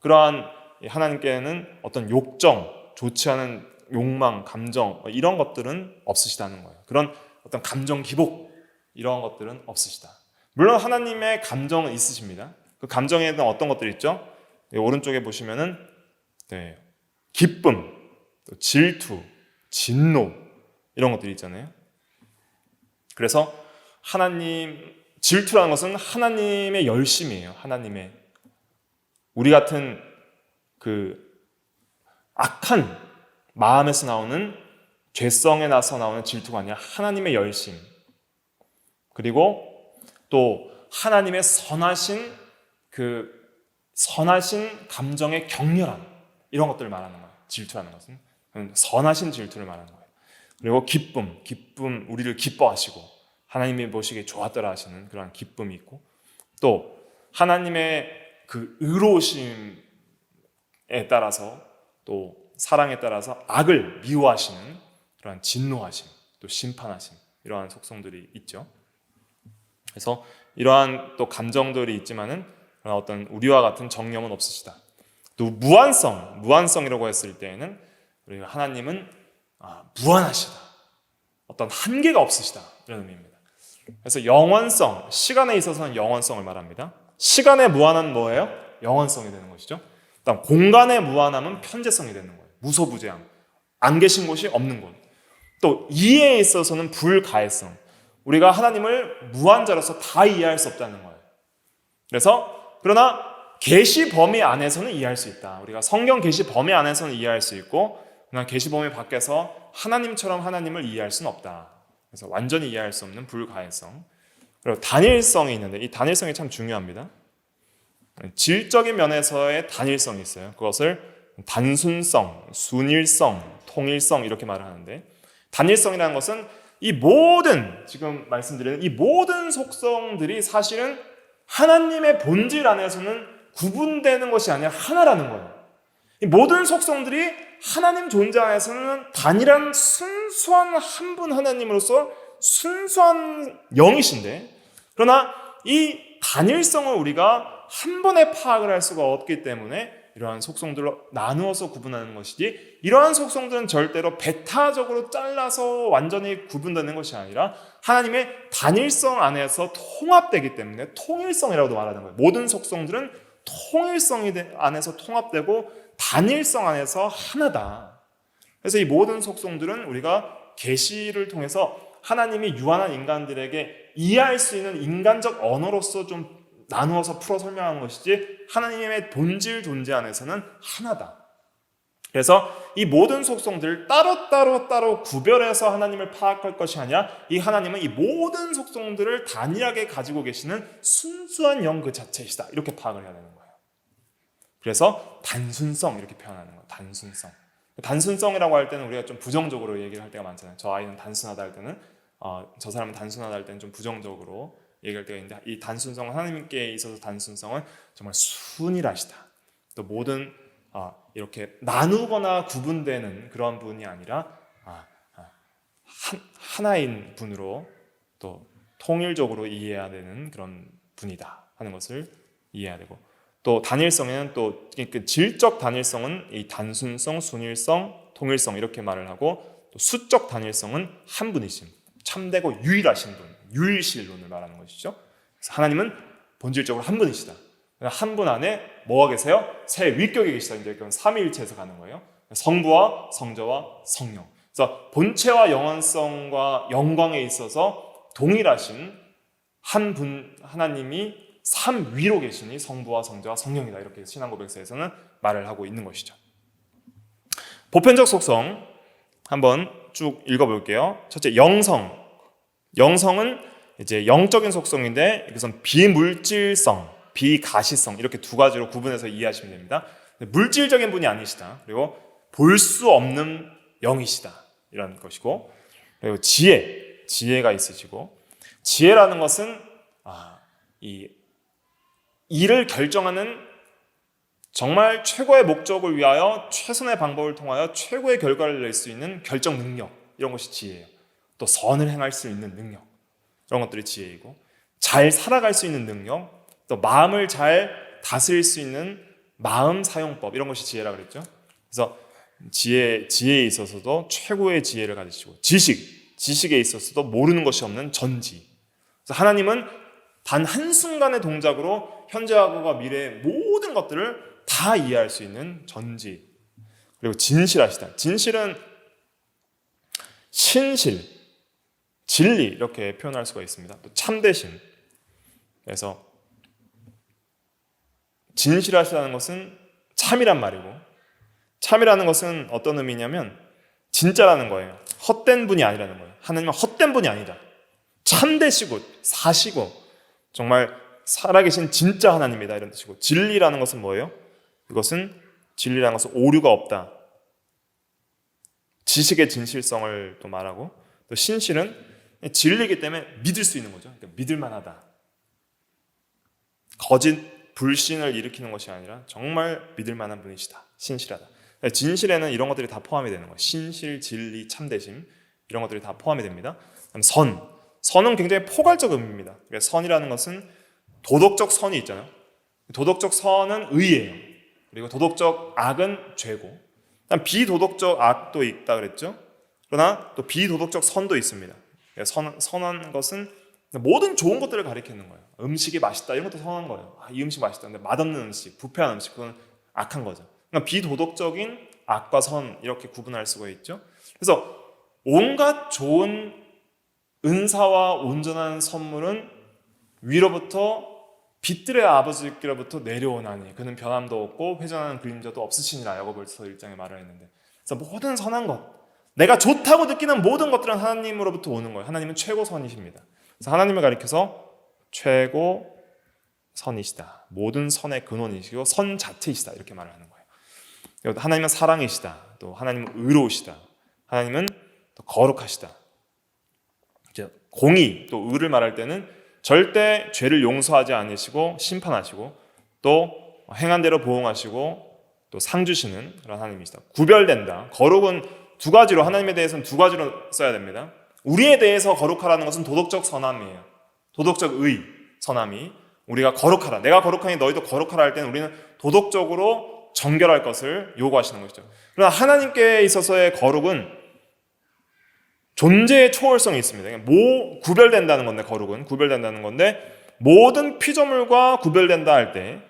[SPEAKER 1] 그러한 하나님께는 어떤 욕정, 좋지 않은 욕망, 감정 이런 것들은 없으시다는 거예요. 그런 어떤 감정 기복 이런 것들은 없으시다. 물론 하나님의 감정은 있으십니다. 그 감정에는 어떤 것들이 있죠? 오른쪽에 보시면은 기쁨, 또 질투, 진노 이런 것들이 있잖아요. 그래서 질투라는 것은 하나님의 열심이에요. 하나님의 우리 같은 그 악한 마음에서 나오는 죄성에 나서 나오는 질투가 아니라 하나님의 열심, 그리고 또 하나님의 선하신 감정의 격렬함 이런 것들을 말하는 거예요. 질투라는 것은 선하신 질투를 말하는 거예요. 그리고 기쁨 우리를 기뻐하시고 하나님이 보시기에 좋았더라 하시는 그런 기쁨이 있고, 또 하나님의 그 의로우심에 따라서 또 사랑에 따라서 악을 미워하시는 그런 진노하심, 또 심판하심 이러한 속성들이 있죠. 그래서 이러한 또 감정들이 있지만은 어떤 우리와 같은 정념은 없으시다. 또 무한성이라고 했을 때에는 우리 하나님은 무한하시다. 어떤 한계가 없으시다 이런 의미입니다. 그래서 영원성, 시간에 있어서는 영원성을 말합니다. 시간의 무한함은 뭐예요? 영원성이 되는 것이죠. 그다음 공간의 무한함은 편재성이 되는 거예요. 무소부재함, 안 계신 곳이 없는 곳. 또 이해에 있어서는 불가해성, 우리가 하나님을 무한자로서 다 이해할 수 없다는 거예요. 그러나 계시 범위 안에서는 이해할 수 있다. 우리가 성경 계시 범위 안에서는 이해할 수 있고, 그러나 계시 범위 밖에서 하나님처럼 하나님을 이해할 수는 없다. 그래서 완전히 이해할 수 없는 불가해성. 그리고 단일성이 있는데 이 단일성이 참 중요합니다. 질적인 면에서의 단일성이 있어요. 그것을 단순성, 순일성, 통일성 이렇게 말을 하는데, 단일성이라는 것은 지금 말씀드리는 이 모든 속성들이 사실은 하나님의 본질 안에서는 구분되는 것이 아니라 하나라는 거예요. 이 모든 속성들이 하나님 존재 안에서는 단일한 순수한 한 분 하나님으로서 순수한 영이신데, 그러나 이 단일성을 우리가 한 번에 파악을 할 수가 없기 때문에 이러한 속성들로 나누어서 구분하는 것이지, 이러한 속성들은 절대로 배타적으로 잘라서 완전히 구분되는 것이 아니라 하나님의 단일성 안에서 통합되기 때문에 통일성이라고도 말하는 거예요. 모든 속성들은 통일성 안에서 통합되고 단일성 안에서 하나다. 그래서 이 모든 속성들은 우리가 계시를 통해서 하나님이 유한한 인간들에게 이해할 수 있는 인간적 언어로서 좀 나누어서 풀어 설명한 것이지, 하나님의 본질 존재 안에서는 하나다. 그래서 이 모든 속성들을 따로 구별해서 하나님을 파악할 것이 아니라, 이 하나님은 이 모든 속성들을 단일하게 가지고 계시는 순수한 영 그 자체이시다. 이렇게 파악을 해야 되는 거예요. 그래서 단순성 이렇게 표현하는 거예요. 단순성이라고 할 때는 우리가 좀 부정적으로 얘기를 할 때가 많잖아요. 저 아이는 단순하다 할 때는 저 사람은 단순하다 할 때는 좀 부정적으로 얘기할 때가 있는데, 이 단순성은, 하나님께 있어서 단순성은 정말 순일하시다. 또 모든 이렇게 나누거나 구분되는 그런 분이 아니라 하나인 분으로 또 통일적으로 이해해야 되는 그런 분이다 하는 것을 이해해야 되고, 또 단일성에는 또 그 질적 단일성은 이 단순성, 순일성, 통일성 이렇게 말을 하고, 또 수적 단일성은 한 분이심, 참되고 유일하신 분, 유일신론을 말하는 것이죠. 그래서 하나님은 본질적으로 한 분이시다. 한 분 안에 뭐가 계세요? 세 위격이 계시다. 이제 그건 삼위일체에서 가는 거예요. 성부와 성자와 성령. 그래서 본체와 영원성과 영광에 있어서 동일하신 한 분 하나님이 삼위로 계시니 성부와 성자와 성령이다. 이렇게 신앙고백서에서는 말을 하고 있는 것이죠. 보편적 속성 한번 쭉 읽어볼게요. 첫째, 영성. 영성은 이제 영적인 속성인데, 이것은 비물질성, 비가시성 이렇게 두 가지로 구분해서 이해하시면 됩니다. 물질적인 분이 아니시다. 그리고 볼 수 없는 영이시다. 이런 것이고, 그리고 지혜가 있으시고, 지혜라는 것은 이 일을 결정하는 정말 최고의 목적을 위하여 최선의 방법을 통하여 최고의 결과를 낼 수 있는 결정 능력, 이런 것이 지혜예요. 또 선을 행할 수 있는 능력, 이런 것들이 지혜이고, 잘 살아갈 수 있는 능력, 또 마음을 잘 다스릴 수 있는 마음 사용법, 이런 것이 지혜라 그랬죠. 그래서 지혜에 있어서도 최고의 지혜를 가지시고, 지식에 있어서도 모르는 것이 없는 전지. 그래서 하나님은 단 한순간의 동작으로 현재와 과거 미래의 모든 것들을 다 이해할 수 있는 전지. 그리고 진실하시다. 진실은 신실, 진리 이렇게 표현할 수가 있습니다. 또 참되심. 그래서 진실하시다는 것은 참이란 말이고, 참이라는 것은 어떤 의미냐면 진짜라는 거예요. 헛된 분이 아니라는 거예요. 하나님은 헛된 분이 아니다. 참되시고 사시고 정말 살아계신 진짜 하나님이다, 이런 뜻이고, 진리라는 것은 뭐예요? 이것은 진리라는 것은 오류가 없다. 지식의 진실성을 또 말하고, 또 신실은 진리이기 때문에 믿을 수 있는 거죠. 그러니까 믿을 만하다. 거짓 불신을 일으키는 것이 아니라 정말 믿을 만한 분이시다. 신실하다. 진실에는 이런 것들이 다 포함이 되는 거예요. 신실, 진리, 참되심, 이런 것들이 다 포함이 됩니다. 그다음 선은 굉장히 포괄적 의미입니다. 그러니까 선이라는 것은 도덕적 선이 있잖아요. 도덕적 선은 의예요. 그리고 도덕적 악은 죄고, 비도덕적 악도 있다 그랬죠. 그러나 또 비도덕적 선도 있습니다. 선한 것은 모든 좋은 것들을 가리키는 거예요. 음식이 맛있다, 이런 것도 선한 거예요. 이 음식 맛있다. 근데 맛없는 음식, 부패한 음식, 그건 악한 거죠. 그러니까 비도덕적인 악과 선, 이렇게 구분할 수가 있죠. 그래서 온갖 좋은 은사와 온전한 선물은 위로부터 빛들의 아버지께로부터 내려오나니 그는 변함도 없고 회전하는 그림자도 없으시니라. 야고보서 1장에 말을 했는데, 그래서 모든 선한 것, 내가 좋다고 느끼는 모든 것들은 하나님으로부터 오는 거예요. 하나님은 최고 선이십니다. 그래서 하나님을 가리켜서 최고 선이시다, 모든 선의 근원이시고 선 자체이시다, 이렇게 말을 하는 거예요. 하나님은 사랑이시다, 또 하나님은 의로우시다, 하나님은 또 거룩하시다. 이제 공의, 또 의를 말할 때는 절대 죄를 용서하지 않으시고 심판하시고, 또 행한 대로 보응하시고, 또 상 주시는 그런 하나님이시다. 구별된다. 거룩은 두 가지로, 하나님에 대해서는 두 가지로 써야 됩니다. 우리에 대해서 거룩하라는 것은 도덕적 선함이에요. 도덕적 의, 선함이. 우리가 거룩하라, 내가 거룩하니 너희도 거룩하라 할 때는 우리는 도덕적으로 정결할 것을 요구하시는 것이죠. 그러나 하나님께 있어서의 거룩은 존재의 초월성이 있습니다. 구별된다는 건데, 거룩은 구별된다는 건데, 모든 피조물과 구별된다 할 때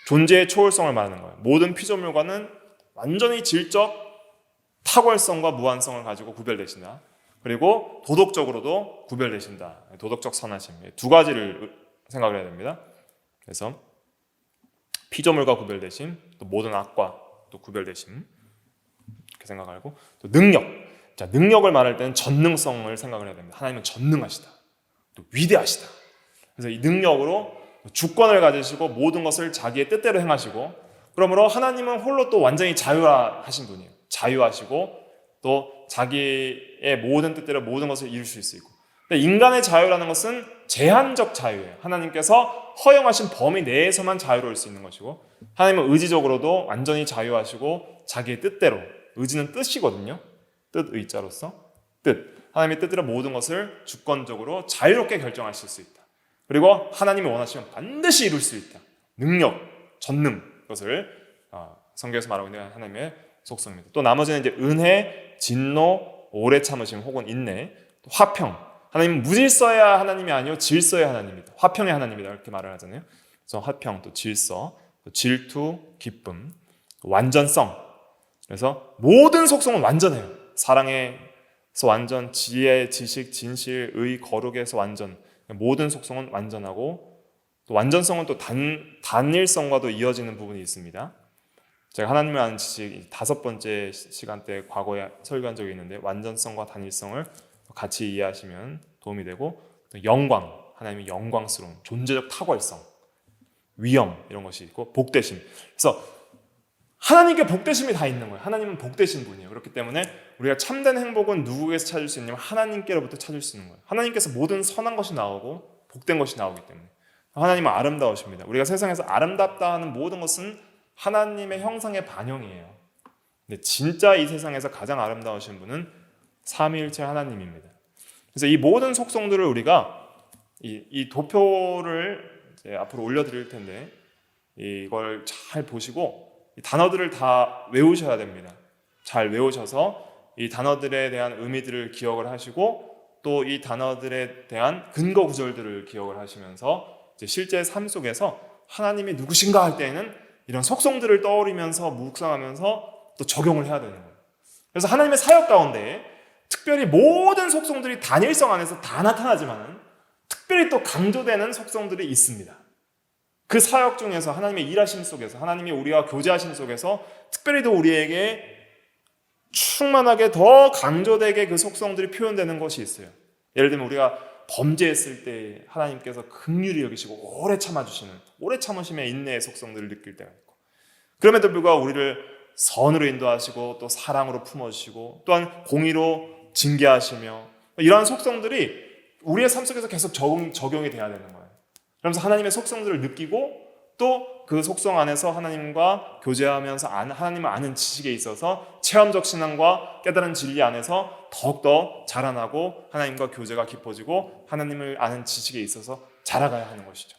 [SPEAKER 1] 존재의 초월성을 말하는 거예요. 모든 피조물과는 완전히 질적 탁월성과 무한성을 가지고 구별되신다. 그리고 도덕적으로도 구별되신다. 도덕적 선하심, 두 가지를 생각을 해야 됩니다. 그래서 피조물과 구별되심, 또 모든 악과 또 구별되심, 이렇게 생각하고, 또 능력. 자, 능력을 말할 때는 전능성을 생각을 해야 됩니다. 하나님은 전능하시다, 또 위대하시다. 그래서 이 능력으로 주권을 가지시고 모든 것을 자기의 뜻대로 행하시고, 그러므로 하나님은 홀로 또 완전히 자유하신 분이에요. 자유하시고 또 자기의 모든 뜻대로 모든 것을 이룰 수 있고, 근데 인간의 자유라는 것은 제한적 자유예요. 하나님께서 허용하신 범위 내에서만 자유로울 수 있는 것이고, 하나님은 의지적으로도 완전히 자유하시고 자기의 뜻대로, 의지는 뜻이거든요. 뜻, 의자로서 뜻, 하나님의 뜻대로 모든 것을 주권적으로 자유롭게 결정하실 수 있다. 그리고 하나님이 원하시면 반드시 이룰 수 있다. 능력, 전능, 그것을 성경에서 말하고 있는 하나님의 속성입니다. 또 나머지는 이제 은혜, 진노, 오래 참으심 혹은 인내, 또 화평. 하나님은 무질서야 하나님이 아니요 질서의 하나님이다. 화평의 하나님이다, 이렇게 말을 하잖아요. 그래서 화평, 또 질서, 또 질투, 기쁨, 또 완전성. 그래서 모든 속성은 완전해요. 사랑에서 완전, 지혜, 지식, 진실, 의, 거룩에서 완전, 모든 속성은 완전하고, 또 완전성은 또 단일성과도 이어지는 부분이 있습니다. 제가 하나님을 아는 지식 5번째 시간 때 과거에 설교한 적이 있는데, 완전성과 단일성을 같이 이해하시면 도움이 되고, 또 영광, 하나님의 영광스러운 존재적 탁월성, 위엄, 이런 것이 있고, 복되심. 그래서 하나님께 복되심이 다 있는 거예요. 하나님은 복되신 분이에요. 그렇기 때문에 우리가 참된 행복은 누구에게서 찾을 수 있냐면 하나님께로부터 찾을 수 있는 거예요. 하나님께서 모든 선한 것이 나오고 복된 것이 나오기 때문에. 하나님은 아름다우십니다. 우리가 세상에서 아름답다 하는 모든 것은 하나님의 형상의 반영이에요. 근데 진짜 이 세상에서 가장 아름다우신 분은 삼위일체 하나님입니다. 그래서 이 모든 속성들을 우리가 이 도표를 이제 앞으로 올려드릴 텐데 이걸 잘 보시고 이 단어들을 다 외우셔야 됩니다. 잘 외우셔서 이 단어들에 대한 의미들을 기억을 하시고 또 이 단어들에 대한 근거 구절들을 기억을 하시면서 이제 실제 삶 속에서 하나님이 누구신가 할 때에는 이런 속성들을 떠올리면서 묵상하면서 또 적용을 해야 되는 거예요. 그래서 하나님의 사역 가운데 특별히 모든 속성들이 단일성 안에서 다 나타나지만 특별히 또 강조되는 속성들이 있습니다. 그 사역 중에서 하나님의 일하심 속에서 하나님이 우리와 교제하심 속에서 특별히 또 우리에게 충만하게 더 강조되게 그 속성들이 표현되는 것이 있어요. 예를 들면 우리가 범죄했을 때 하나님께서 긍휼히 여기시고 오래 참아주시는 오래 참으심의 인내의 속성들을 느낄 때가 있고 그럼에도 불구하고 우리를 선으로 인도하시고 또 사랑으로 품어주시고 또한 공의로 징계하시며 이러한 속성들이 우리의 삶 속에서 계속 적용이 돼야 되는 거예요. 그러면서 하나님의 속성들을 느끼고 또 그 속성 안에서 하나님과 교제하면서 하나님을 아는 지식에 있어서 체험적 신앙과 깨달은 진리 안에서 더욱더 자라나고 하나님과 교제가 깊어지고 하나님을 아는 지식에 있어서 자라가야 하는 것이죠.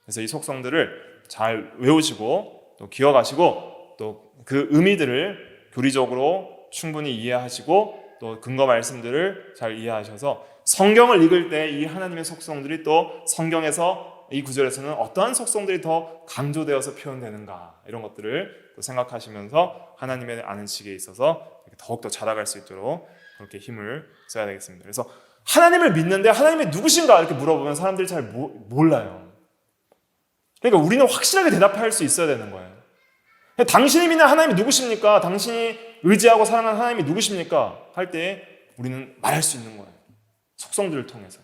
[SPEAKER 1] 그래서 이 속성들을 잘 외우시고 또 기억하시고 또 그 의미들을 교리적으로 충분히 이해하시고 또 근거 말씀들을 잘 이해하셔서 성경을 읽을 때 이 하나님의 속성들이 또 성경에서 이 구절에서는 어떠한 속성들이 더 강조되어서 표현되는가 이런 것들을 또 생각하시면서 하나님의 아는 지식에 있어서 더욱더 자라갈 수 있도록 그렇게 힘을 써야 되겠습니다. 그래서 하나님을 믿는데 하나님이 누구신가 이렇게 물어보면 사람들이 잘 몰라요. 그러니까 우리는 확실하게 대답할 수 있어야 되는 거예요. 당신이 믿는 하나님이 누구십니까? 당신이 의지하고 사랑하는 하나님이 누구십니까? 할 때 우리는 말할 수 있는 거예요. 속성들을 통해서.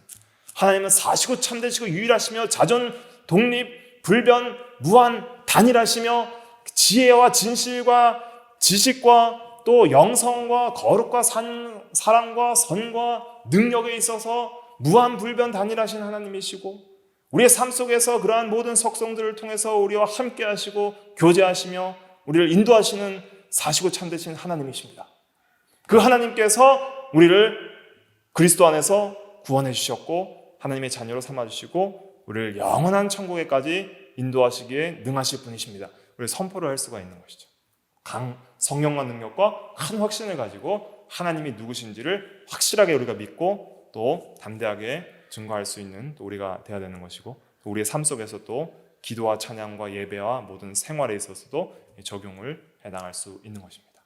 [SPEAKER 1] 하나님은 사시고 참되시고 유일하시며 자존, 독립, 불변, 무한, 단일하시며 지혜와 진실과 지식과 또 영성과 거룩과 사랑과 선과 능력에 있어서 무한, 불변, 단일하신 하나님이시고 우리의 삶 속에서 그러한 모든 속성들을 통해서 우리와 함께 하시고 교제하시며 우리를 인도하시는 사시고 참되신 하나님이십니다. 그 하나님께서 우리를 그리스도 안에서 구원해 주셨고 하나님의 자녀로 삼아주시고 우리를 영원한 천국에까지 인도하시기에 능하실 분이십니다. 우리 선포를 할 수가 있는 것이죠. 성령과 능력과 큰 확신을 가지고 하나님이 누구신지를 확실하게 우리가 믿고 또 담대하게 증거할 수 있는 또 우리가 되어야 되는 것이고 또 우리의 삶 속에서 또 기도와 찬양과 예배와 모든 생활에 있어서도 적용을 해나갈 수 있는 것입니다.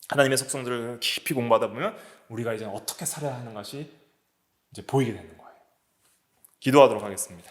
[SPEAKER 1] 하나님의 속성들을 깊이 공부하다 보면 우리가 이제 어떻게 살아야 하는 것이 이제 보이게 되는 거예요. 기도하도록 하겠습니다.